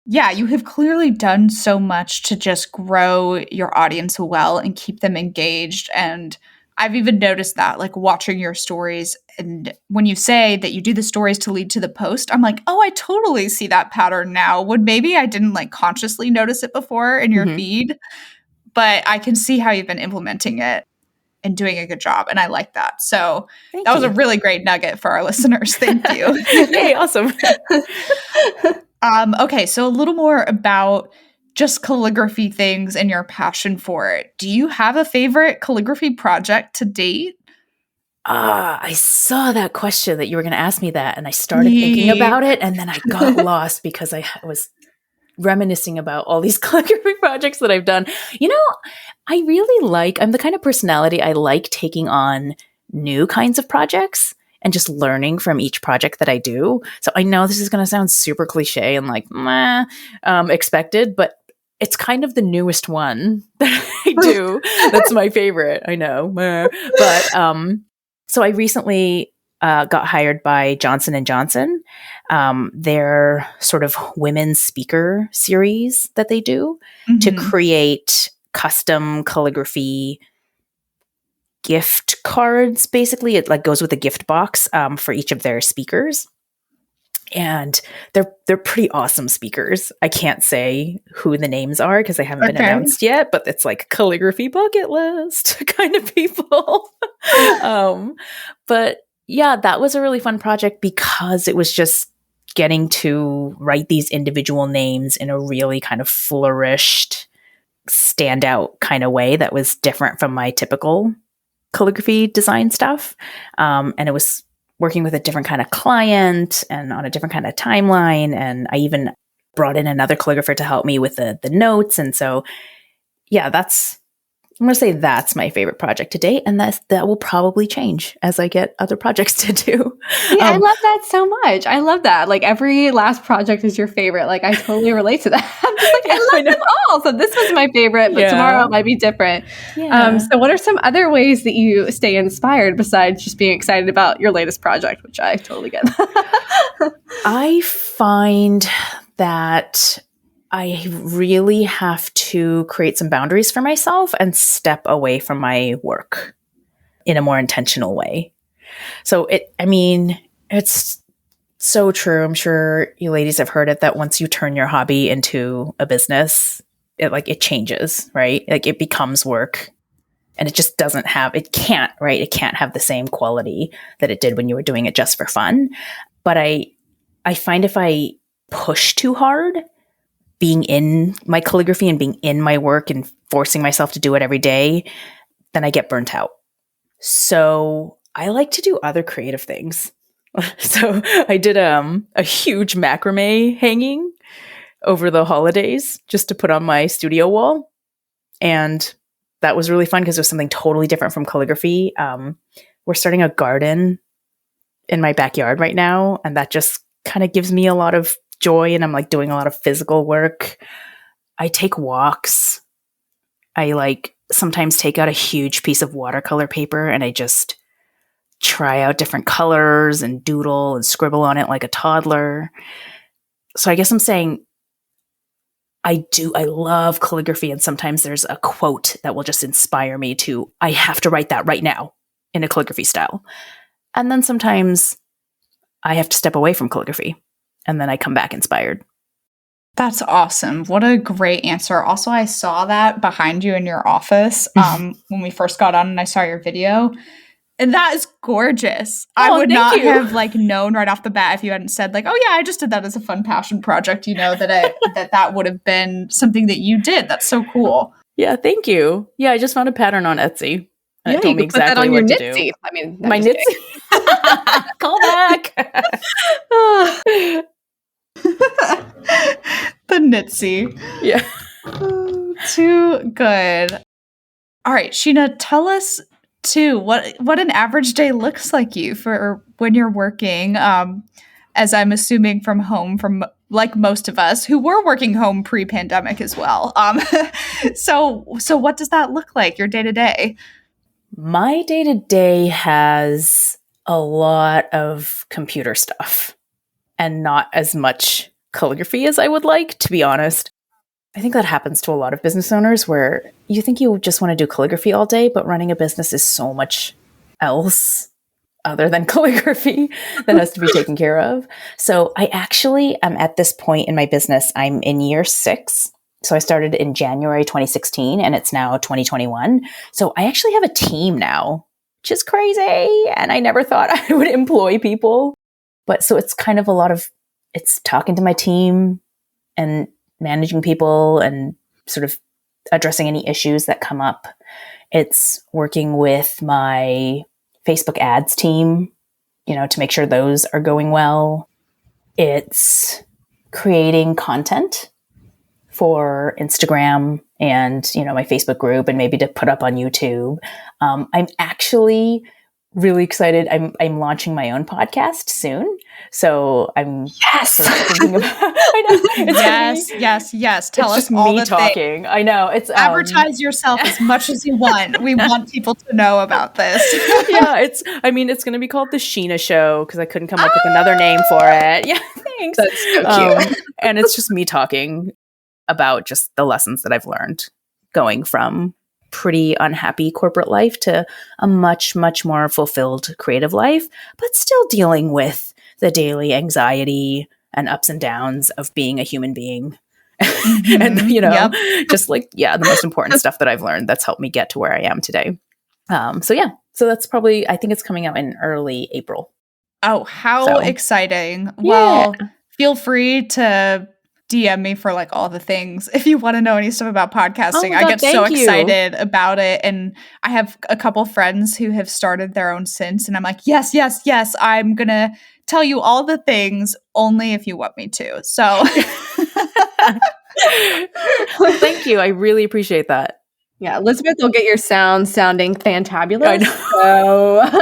[SPEAKER 1] Yeah, you have clearly done so much to just grow your audience well and keep them engaged. And I've even noticed that, like watching your stories. And when you say that you do the stories to lead to the post, I'm like, oh, I totally see that pattern now. When maybe I didn't like consciously notice it before in your feed, but I can see how you've been implementing it and doing a good job. And I like that. So that was a really great nugget for our listeners. Thank you.
[SPEAKER 3] Yay, awesome.
[SPEAKER 1] Okay, so a little more about just calligraphy things and your passion for it. Do you have a favorite calligraphy project to date?
[SPEAKER 3] I saw that question that you were going to ask me that, and I started thinking about it, and then I got lost because I was reminiscing about all these calligraphy projects that I've done. You know, I really I'm the kind of personality, I like taking on new kinds of projects and just learning from each project that I do. So I know this is going to sound super cliche and like, expected, but it's kind of the newest one that I do. That's my favorite. I know. But so I recently got hired by Johnson & Johnson. Their sort of women's speaker series that they do to create custom calligraphy gift cards. Basically, it like goes with a gift box for each of their speakers. And they're pretty awesome speakers. I can't say who the names are because they haven't been announced yet, but it's like calligraphy bucket list kind of people. But yeah, that was a really fun project because it was just getting to write these individual names in a really kind of flourished, standout kind of way that was different from my typical calligraphy design stuff. And it was working with a different kind of client and on a different kind of timeline. And I even brought in another calligrapher to help me with the notes. And so, yeah, I'm going to say that's my favorite project to date. And that will probably change as I get other projects to do.
[SPEAKER 4] Yeah, I love that so much. I love that. Like every last project is your favorite. Like I totally relate to that. I'm just like, I love them all. So this was my favorite, but tomorrow it might be different. Yeah. So what are some other ways that you stay inspired besides just being excited about your latest project, which I totally get?
[SPEAKER 3] I find that I really have to create some boundaries for myself and step away from my work in a more intentional way. So it's so true. I'm sure you ladies have heard it that once you turn your hobby into a business, it changes, right? Like it becomes work and it just it can't have the same quality that it did when you were doing it just for fun. But I find if I push too hard, being in my calligraphy and being in my work and forcing myself to do it every day, then I get burnt out. So I like to do other creative things. So I did a huge macrame hanging over the holidays just to put on my studio wall. And that was really fun because it was something totally different from calligraphy. We're starting a garden in my backyard right now. And that just kind of gives me a lot of joy, and I'm like doing a lot of physical work. I take walks. I sometimes take out a huge piece of watercolor paper and I just try out different colors and doodle and scribble on it like a toddler. So I guess I'm saying I love calligraphy, and sometimes there's a quote that will just inspire me I have to write that right now in a calligraphy style. And then sometimes I have to step away from calligraphy. And then I come back inspired.
[SPEAKER 1] That's awesome. What a great answer. Also, I saw that behind you in your office when we first got on and I saw your video. And that is gorgeous. I would not have known right off the bat if you hadn't said oh yeah, I just did that as a fun passion project, that would have been something that you did. That's so cool.
[SPEAKER 3] Yeah, thank you. Yeah, I just found a pattern on Etsy.
[SPEAKER 4] Yeah,
[SPEAKER 3] told me exactly what to do.
[SPEAKER 4] I mean,
[SPEAKER 3] my knit. Call back.
[SPEAKER 1] The Nitsy.
[SPEAKER 3] Yeah.
[SPEAKER 1] Too good. All right, Shinah, tell us too what an average day looks like for when you're working, as I'm assuming from home, from like most of us who were working home pre-pandemic as well. So what does that look like, your day to day?
[SPEAKER 3] My day-to-day has a lot of computer stuff and not as much calligraphy as I would like, to be honest. I think that happens to a lot of business owners where you think you just want to do calligraphy all day, but running a business is so much else other than calligraphy that has to be taken care of. So I actually am at this point in my business, I'm in year 6. So I started in January 2016 and it's now 2021. So I actually have a team now, which is crazy. And I never thought I would employ people. But so it's kind of it's talking to my team and managing people and sort of addressing any issues that come up. It's working with my Facebook ads team, to make sure those are going well. It's creating content for Instagram and, my Facebook group and maybe to put up on YouTube. I'm actually really excited. I'm launching my own podcast soon. So I'm sort of thinking about I know.
[SPEAKER 1] Yes. Tell
[SPEAKER 3] it's
[SPEAKER 1] us
[SPEAKER 3] just
[SPEAKER 1] all
[SPEAKER 3] me
[SPEAKER 1] the
[SPEAKER 3] talking.
[SPEAKER 1] things.
[SPEAKER 3] I know. It's
[SPEAKER 1] advertise yourself as much as you want. We want people to know about this.
[SPEAKER 3] Yeah, it's going to be called the Shinah Show because I couldn't come up with another name for it. Yeah, thanks.
[SPEAKER 4] That's so cute.
[SPEAKER 3] And it's just me talking about just the lessons that I've learned going from pretty unhappy corporate life to a much, much more fulfilled creative life, but still dealing with the daily anxiety and ups and downs of being a human being. And, just the most important stuff that I've learned that's helped me get to where I am today. So that's probably, I think it's coming out in early April.
[SPEAKER 1] Oh, how exciting. Yeah. Well, feel free to DM me for all the things if you want to know any stuff about podcasting. I get so excited about it. And I have a couple friends who have started their own since. And I'm like, yes. I'm going to tell you all the things only if you want me to. So
[SPEAKER 3] thank you. I really appreciate that.
[SPEAKER 4] Yeah, Elizabeth will get your sounding fantabulous.
[SPEAKER 3] I know.
[SPEAKER 4] So.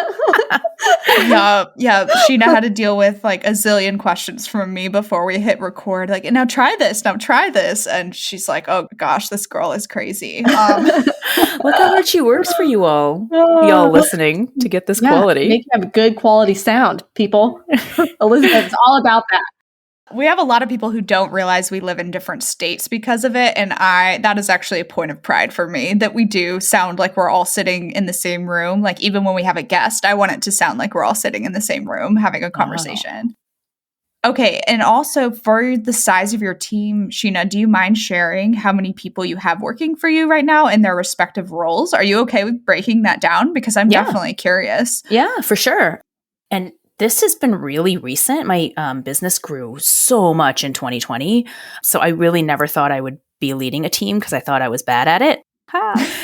[SPEAKER 1] Yeah. Shinah had to deal with a zillion questions from me before we hit record. Now try this. And she's like, oh gosh, this girl is crazy. Look
[SPEAKER 3] how hard she works for you all. Y'all listening to get this quality.
[SPEAKER 4] Make you have good quality sound, people. Elizabeth's all about that.
[SPEAKER 1] We have a lot of people who don't realize we live in different states because of it. And that is actually a point of pride for me that we do sound like we're all sitting in the same room. Even when we have a guest, I want it to sound like we're all sitting in the same room having a conversation. Wow. Okay. And also for the size of your team, Shinah, do you mind sharing how many people you have working for you right now in their respective roles? Are you okay with breaking that down? Because I'm definitely curious.
[SPEAKER 3] Yeah, for sure. And this has been really recent. My business grew so much in 2020. So I really never thought I would be leading a team because I thought I was bad at it.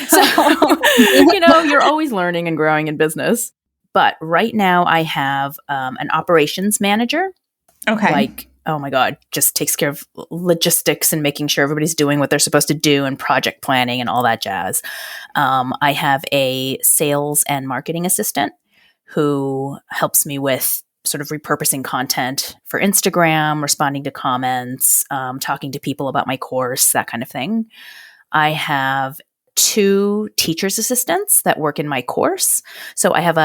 [SPEAKER 3] So, you're always learning and growing in business. But right now I have an operations manager.
[SPEAKER 1] Okay.
[SPEAKER 3] Oh my God, just takes care of logistics and making sure everybody's doing what they're supposed to do and project planning and all that jazz. I have a sales and marketing assistant who helps me with sort of repurposing content for Instagram, responding to comments, talking to people about my course, that kind of thing. I have 2 teacher's assistants that work in my course. So I have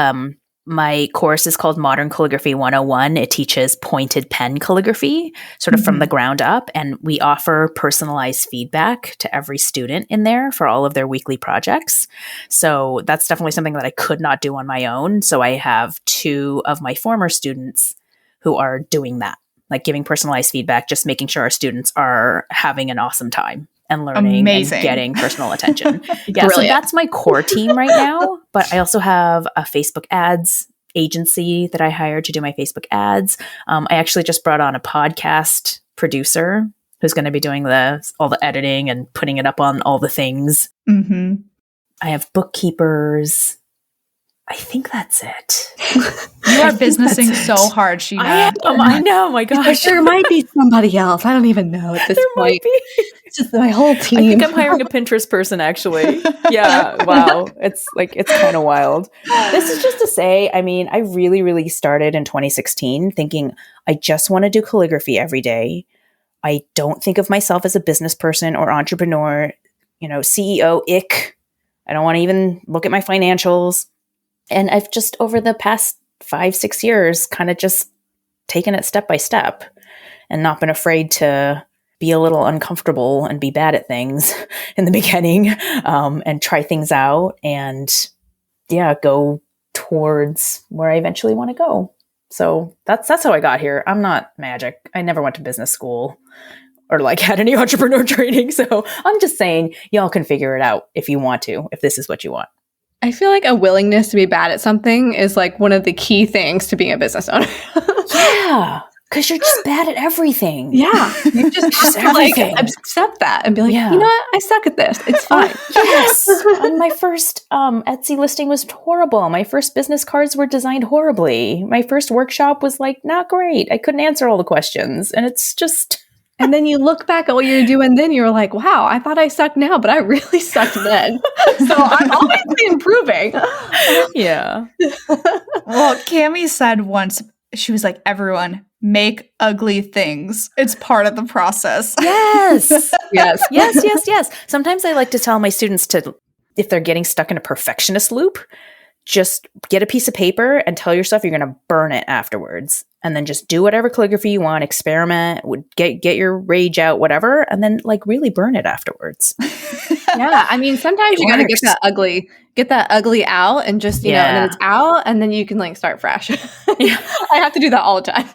[SPEAKER 3] my course is called Modern Calligraphy 101. It teaches pointed pen calligraphy sort of from the ground up. And we offer personalized feedback to every student in there for all of their weekly projects. So that's definitely something that I could not do on my own. So I have 2 of my former students who are doing that, giving personalized feedback, just making sure our students are having an awesome time and learning and getting personal attention. Yeah, so that's my core team right now. But I also have a Facebook ads agency that I hired to do my Facebook ads. I actually just brought on a podcast producer who's going to be doing all the editing and putting it up on all the things.
[SPEAKER 1] Mm-hmm.
[SPEAKER 3] I have bookkeepers. I think that's it.
[SPEAKER 1] You are businessing so hard, Shinah.
[SPEAKER 3] I know, my gosh.
[SPEAKER 4] There might be somebody else. I don't even know at this point. It's just my whole team.
[SPEAKER 3] I think I'm hiring a Pinterest person, actually. Yeah, wow. It's kind of wild. This is just to say, I really, really started in 2016 thinking I just want to do calligraphy every day. I don't think of myself as a business person or entrepreneur, CEO, ick. I don't want to even look at my financials. And I've just, over the past 5-6 years, kind of just taken it step by step and not been afraid to be a little uncomfortable and be bad at things in the beginning, and try things out and go towards where I eventually want to go. So that's how I got here. I'm not magic. I never went to business school or like had any entrepreneur training. So I'm just saying y'all can figure it out if you want to, if this is what you want.
[SPEAKER 4] I feel like a willingness to be bad at something is like one of the key things to being a business owner.
[SPEAKER 3] Yeah. Because you're just bad at everything.
[SPEAKER 4] Yeah. You just have to like accept that and be like, you know what? I suck at this. It's fine.
[SPEAKER 3] Yes. And my first Etsy listing was horrible. My first business cards were designed horribly. My first workshop was like not great. I couldn't answer all the questions. And it's just...
[SPEAKER 4] And then you look back at what you're doing then, you're like, wow, I thought I sucked now, but I really sucked then. So I'm always improving.
[SPEAKER 3] Yeah.
[SPEAKER 1] Well, Cami said once, she was like, everyone, make ugly things. It's part of the process.
[SPEAKER 3] Yes. Yes. Sometimes I like to tell my students to, if they're getting stuck in a perfectionist loop, just get a piece of paper and tell yourself you're going to burn it afterwards. And then just do whatever calligraphy you want, experiment, get your rage out, whatever, and then like really burn it afterwards.
[SPEAKER 4] Yeah, I mean, sometimes you got to get that ugly out, and just you know, and then it's out, and then you can like start fresh. I have to do that all the time.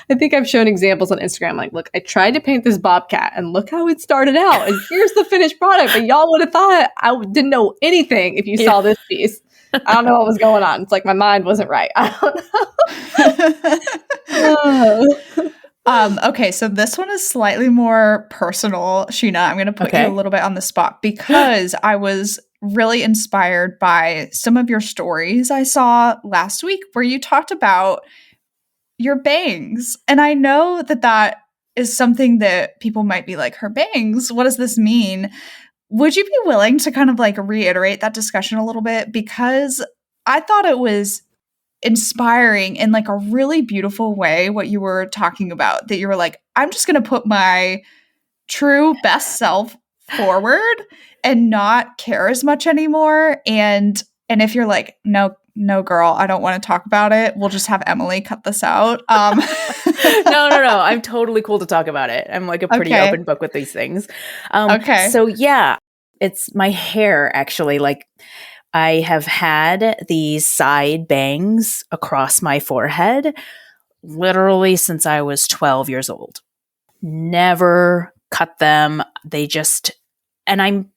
[SPEAKER 4] I think I've shown examples on Instagram. Like, look, I tried to paint this bobcat, and look how it started out, and here's the finished product. But y'all would have thought I didn't know anything if you saw this piece. I don't know what was going on. It's like my mind wasn't right. I don't know.
[SPEAKER 1] Okay, so this one is slightly more personal, Shinah. I'm going to put you a little bit on the spot because I was really inspired by some of your stories I saw last week where you talked about your bangs. And I know that is something that people might be like, her bangs, what does this mean? Would you be willing to kind of like reiterate that discussion a little bit? Because I thought it was inspiring in like a really beautiful way what you were talking about, that you were like, I'm just going to put my true best self forward and not care as much anymore. And if you're like, no, girl, I don't want to talk about it, we'll just have Emily cut this out.
[SPEAKER 3] No. I'm totally cool to talk about it. I'm like a pretty open book with these things. So yeah, it's my hair actually. Like I have had these side bangs across my forehead literally since I was 12 years old. Never cut them. And I'm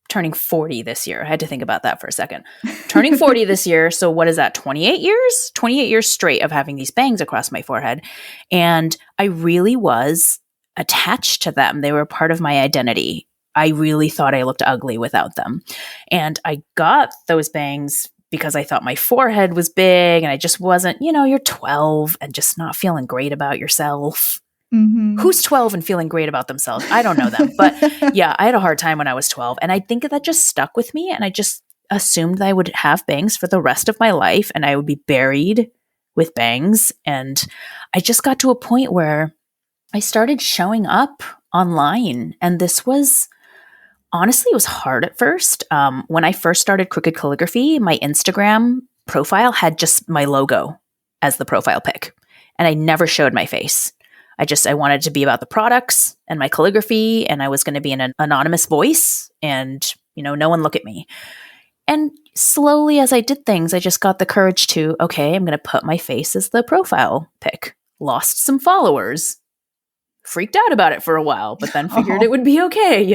[SPEAKER 3] turning 40 this year. I had to think about that for a second. Turning 40 this year. So what is that? 28 years? 28 years straight of having these bangs across my forehead. And I really was attached to them. They were part of my identity. I really thought I looked ugly without them. And I got those bangs because I thought my forehead was big and I just wasn't, you're 12 and just not feeling great about yourself. Mm-hmm. Who's 12 and feeling great about themselves? I don't know them. But yeah, I had a hard time when I was 12. And I think that just stuck with me. And I just assumed that I would have bangs for the rest of my life and I would be buried with bangs. And I just got to a point where I started showing up online. And this was, honestly, it was hard at first. When I first started Crooked Calligraphy, my Instagram profile had just my logo as the profile pic. And I never showed my face. I wanted to be about the products and my calligraphy, and I was going to be an anonymous voice and, no one look at me. And slowly as I did things, I just got the courage to, okay, I'm going to put my face as the profile pic. Lost some followers. Freaked out about it for a while, but then figured it would be okay,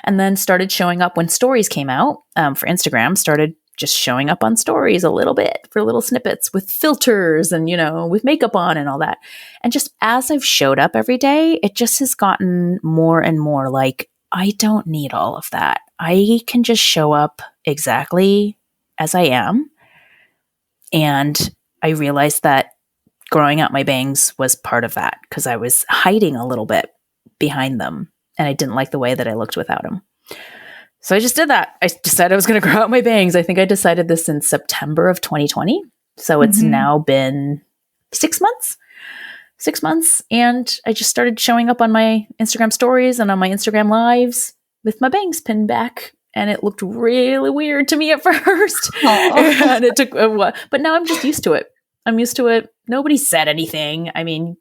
[SPEAKER 3] And then started showing up when stories came out for Instagram, started just showing up on stories a little bit for little snippets with filters and, with makeup on and all that. And just as I've showed up every day, it just has gotten more and more like, I don't need all of that. I can just show up exactly as I am. And I realized that growing out my bangs was part of that because I was hiding a little bit behind them and I didn't like the way that I looked without them. So I just did that. I decided I was going to grow out my bangs. I think I decided this in September of 2020. So it's now been 6 months. 6 months. And I just started showing up on my Instagram stories and on my Instagram lives with my bangs pinned back. And it looked really weird to me at first. And it took a while. But now I'm just used to it. I'm used to it. Nobody said anything. I mean,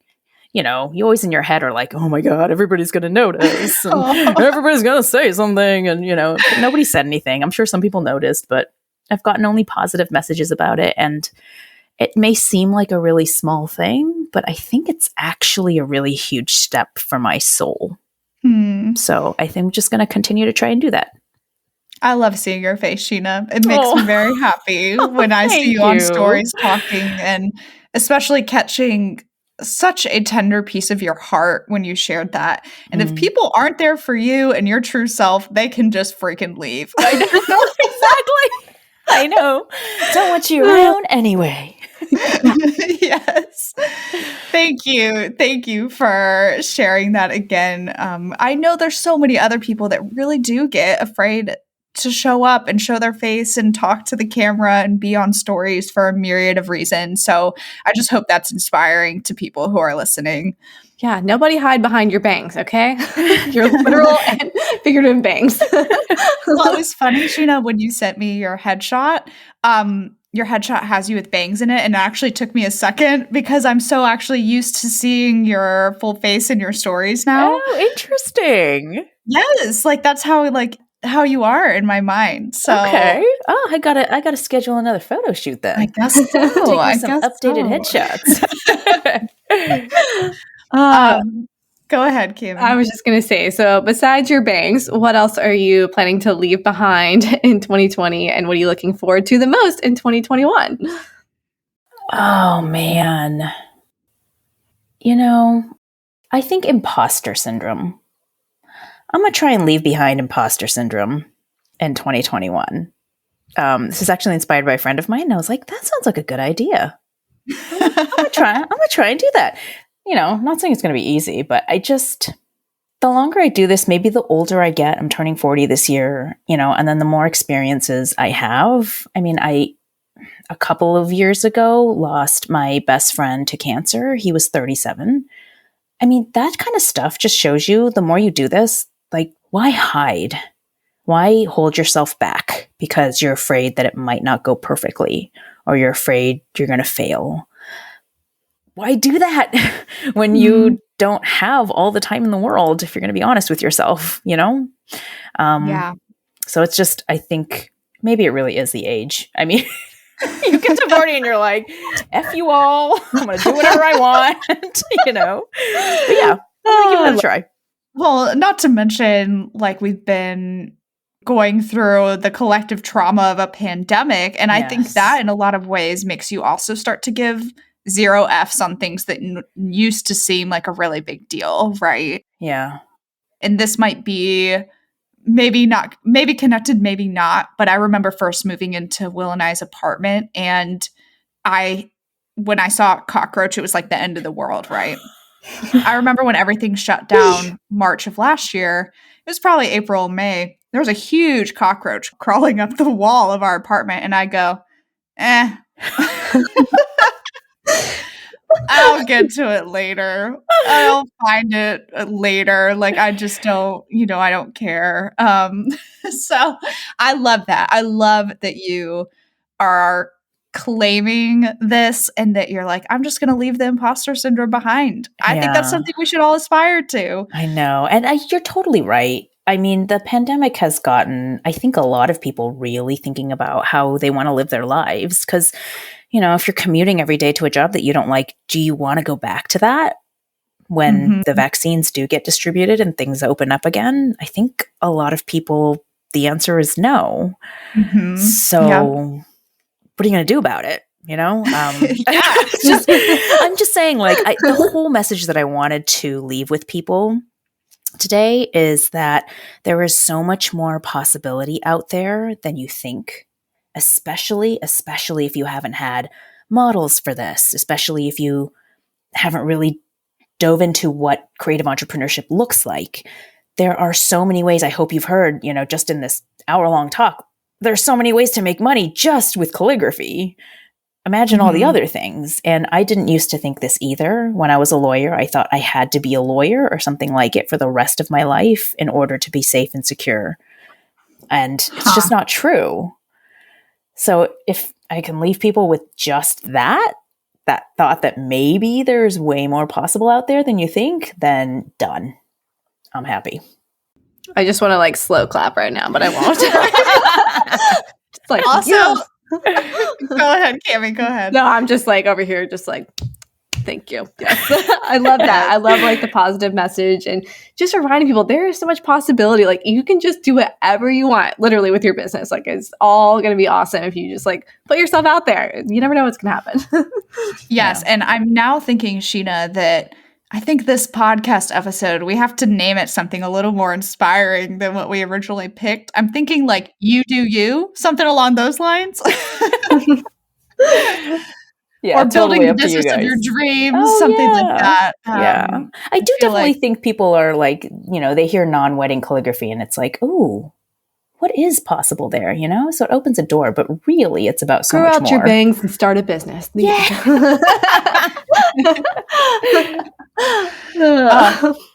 [SPEAKER 3] you know, you always in your head are like, oh my God, everybody's going to notice. And everybody's going to say something. And, you know, nobody said anything. I'm sure some people noticed, but I've gotten only positive messages about it. And it may seem like a really small thing, but I think it's actually a really huge step for my soul. So I think I'm just going to continue to try and do that.
[SPEAKER 1] I love seeing your face, Shinah. It makes me very happy when I see you on stories talking, and especially catching such a tender piece of your heart when you shared that. And if people aren't there for you and your true self, they can just freaking leave.
[SPEAKER 3] I know. Exactly. I know. Don't want you around anyway.
[SPEAKER 1] Yes. Thank you. Thank you for sharing that again. I know there's so many other people that really do get afraid to show up and show their face and talk to the camera and be on stories for a myriad of reasons. So I just hope that's inspiring to people who are listening.
[SPEAKER 4] Yeah, nobody hide behind your bangs, okay? Your literal and figurative bangs.
[SPEAKER 1] Well, it was funny, Shinah, when you sent me your headshot. Your headshot has you with bangs in it, and it actually took me a second because I'm so actually used to seeing your full face in your stories now.
[SPEAKER 3] Oh, interesting.
[SPEAKER 1] Yes, like that's how you are in my mind. So
[SPEAKER 3] okay. Oh, I gotta schedule another photo shoot then.
[SPEAKER 1] I guess so.
[SPEAKER 3] Take some updated
[SPEAKER 1] headshots. Go ahead, Kim.
[SPEAKER 4] I was just gonna say, so besides your bangs, what else are you planning to leave behind in 2020, and what are you looking forward to the most in 2021?
[SPEAKER 3] Oh man. You know, I think imposter syndrome. I'm going to try and leave behind imposter syndrome in 2021. This is actually inspired by a friend of mine. And I was like, that sounds like a good idea. I'm going to try and do that. You know, I'm not saying it's going to be easy, but the longer I do this, maybe the older I get, I'm turning 40 this year, you know, and then the more experiences I have. I mean, a couple of years ago, lost my best friend to cancer. He was 37. I mean, that kind of stuff just shows you the more you do this, like, why hide? Why hold yourself back because you're afraid that it might not go perfectly, or you're afraid you're going to fail? Why do that when you don't have all the time in the world, if you're going to be honest with yourself, you know?
[SPEAKER 1] Yeah.
[SPEAKER 3] So it's just, I think maybe it really is the age. I mean, you get to 40 and you're like, F you all, I'm going to do whatever I want, you know? But yeah, I'm going to give it a try.
[SPEAKER 1] Well, not to mention, like, we've been going through the collective trauma of a pandemic. And I think that in a lot of ways makes you also start to give zero Fs on things that used to seem like a really big deal, right?
[SPEAKER 3] Yeah.
[SPEAKER 1] And this might be maybe connected, maybe not. But I remember first moving into Will and I's apartment, and when I saw a cockroach, it was like the end of the world, right? I remember when everything shut down March of last year, it was probably April, May. There was a huge cockroach crawling up the wall of our apartment. And I go, I'll get to it later. I'll find it later. Like, I just don't, I don't care. So I love that. I love that you are claiming this and that you're like, I'm just going to leave the imposter syndrome behind. I think that's something we should all aspire to.
[SPEAKER 3] I know. And you're totally right. I mean, the pandemic has gotten, I think, a lot of people really thinking about how they want to live their lives. Because, if you're commuting every day to a job that you don't like, do you want to go back to that when the vaccines do get distributed and things open up again? I think a lot of people, the answer is no. So what are you going to do about it? I'm just saying, like, the whole message that I wanted to leave with people today is that there is so much more possibility out there than you think, especially if you haven't had models for this, especially if you haven't really dove into what creative entrepreneurship looks like. There are so many ways. I hope you've heard, just in this hour-long talk, there's so many ways to make money just with calligraphy. imagine all the other things. And I didn't used to think this either. When I was a lawyer, I thought I had to be a lawyer or something like it for the rest of my life in order to be safe and secure. And it's just not true. So if I can leave people with just that thought that maybe there's way more possible out there than you think, then done. I'm happy.
[SPEAKER 4] I just want to like slow clap right now, but I won't.
[SPEAKER 1] It's like, also, go ahead, Cammie, go ahead.
[SPEAKER 4] No, I'm just like over here, just like, thank you. Yes. I love that. I love like the positive message and just reminding people there is so much possibility. Like you can just do whatever you want, literally with your business. Like it's all going to be awesome if you just like put yourself out there. You never know what's going to happen.
[SPEAKER 1] Yes. And I'm now thinking, Shinah, that I think this podcast episode, we have to name it something a little more inspiring than what we originally picked. I'm thinking like you do you, something along those lines.
[SPEAKER 3] Yeah,
[SPEAKER 1] or building the business of your dreams, something like that.
[SPEAKER 3] I do definitely think people are like, they hear non-wedding calligraphy and it's like, ooh, what is possible there, So it opens a door, but really it's about so much more.
[SPEAKER 4] Grow out your bangs and start a business.
[SPEAKER 3] Yeah.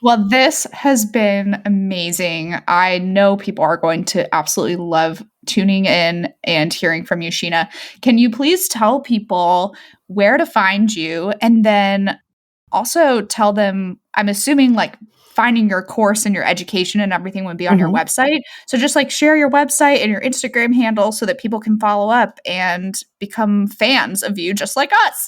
[SPEAKER 1] Well, this has been amazing. I know people are going to absolutely love tuning in and hearing from you, Shinah. Can you please tell people where to find you, and then also tell them, I'm assuming like finding your course and your education and everything would be on your website. So just like share your website and your Instagram handle so that people can follow up and become fans of you just like us.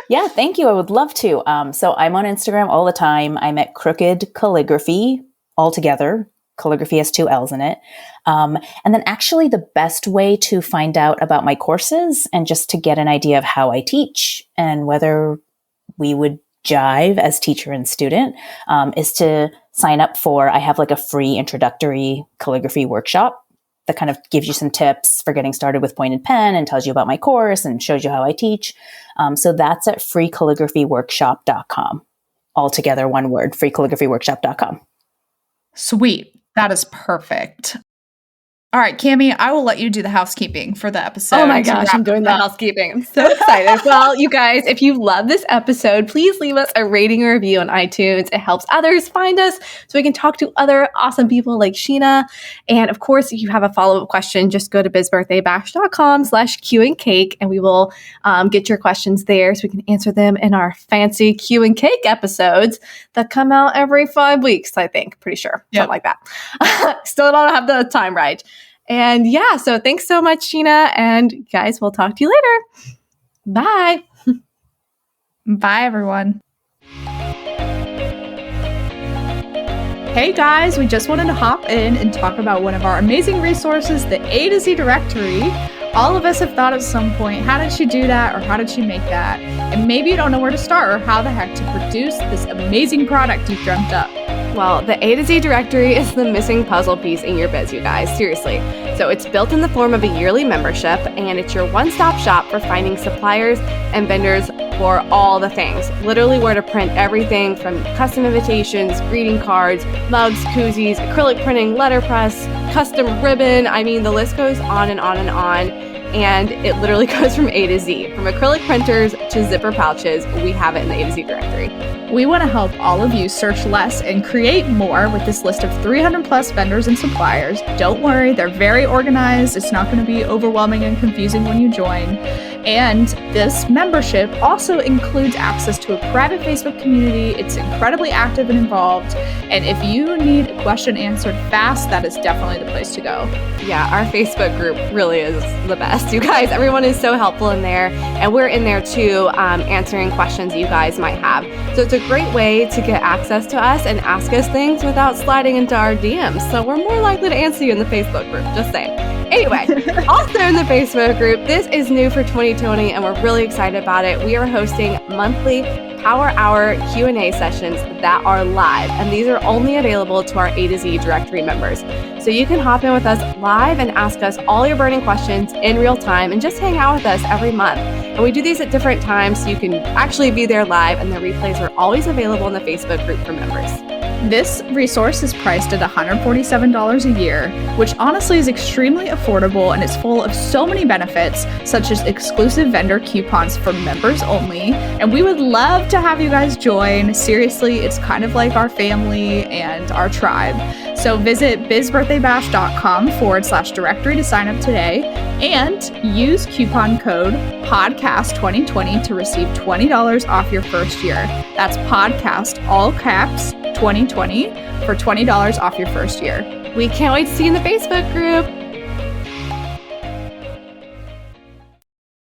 [SPEAKER 3] Yeah, thank you. I would love to. So I'm on Instagram all the time. I'm at Crooked Calligraphy altogether. Calligraphy has 2 L's in it. And then actually the best way to find out about my courses and just to get an idea of how I teach and whether we would jive as teacher and student is to sign up for, I have like a free introductory calligraphy workshop that kind of gives you some tips for getting started with pointed pen and tells you about my course and shows you how I teach. So that's at freecalligraphyworkshop.com. Altogether, one word, freecalligraphyworkshop.com.
[SPEAKER 1] Sweet. That is perfect. All right, Cammie, I will let you do the housekeeping for the episode.
[SPEAKER 4] Oh my gosh, I'm doing the housekeeping. I'm so excited. Well, you guys, if you love this episode, please leave us a rating or review on iTunes. It helps others find us so we can talk to other awesome people like Shinah. And of course, if you have a follow-up question, just go to bizbirthdaybash.com/Q&Cake, and we will get your questions there so we can answer them in our fancy Q and Cake episodes that come out every 5 weeks, I think. Pretty sure. Yep. Something like that. Still don't have the time right. And yeah, so thanks so much, Shinah. And guys, we'll talk to you later. Bye.
[SPEAKER 1] Bye, everyone. Hey guys, we just wanted to hop in and talk about one of our amazing resources, the A to Z directory. All of us have thought at some point, how did she do that or how did she make that? And maybe you don't know where to start or how the heck to produce this amazing product you've dreamt up.
[SPEAKER 4] Well, the A to Z directory is the missing puzzle piece in your biz, you guys. Seriously. So it's built in the form of a yearly membership, and it's your one-stop shop for finding suppliers and vendors for all the things. Literally where to print everything from custom invitations, greeting cards, mugs, koozies, acrylic printing, letterpress, custom ribbon. I mean, the list goes on and on and on. And it literally goes from A to Z. From acrylic printers to zipper pouches, we have it in the A to Z directory.
[SPEAKER 1] We want to help all of you search less and create more with this list of 300 plus vendors and suppliers. Don't worry, they're very organized. It's not going to be overwhelming and confusing when you join. And this membership also includes access to a private Facebook community. It's incredibly active and involved. And if you need a question answered fast, that is definitely the place to go.
[SPEAKER 4] Yeah, our Facebook group really is the best. You guys, everyone is so helpful in there. And we're in there too, answering questions you guys might have. So it's a great way to get access to us and ask us things without sliding into our DMs. So we're more likely to answer you in the Facebook group, just saying. Anyway, also in the Facebook group, this is new for 2020 and we're really excited about it. We are hosting monthly Power Hour Q&A sessions that are live, and these are only available to our A to Z directory members. So you can hop in with us live and ask us all your burning questions in real time and just hang out with us every month. And we do these at different times so you can actually be there live, and the replays are always available in the Facebook group for members.
[SPEAKER 1] This resource is priced at $147 a year, which honestly is extremely affordable and is full of so many benefits, such as exclusive vendor coupons for members only. And we would love to have you guys join. Seriously, it's kind of like our family and our tribe. So visit bizbirthdaybash.com/directory to sign up today and use coupon code podcast2020 to receive $20 off your first year. That's podcast, all caps, 2020 for $20 off your first year.
[SPEAKER 4] We can't wait to see you in the Facebook group.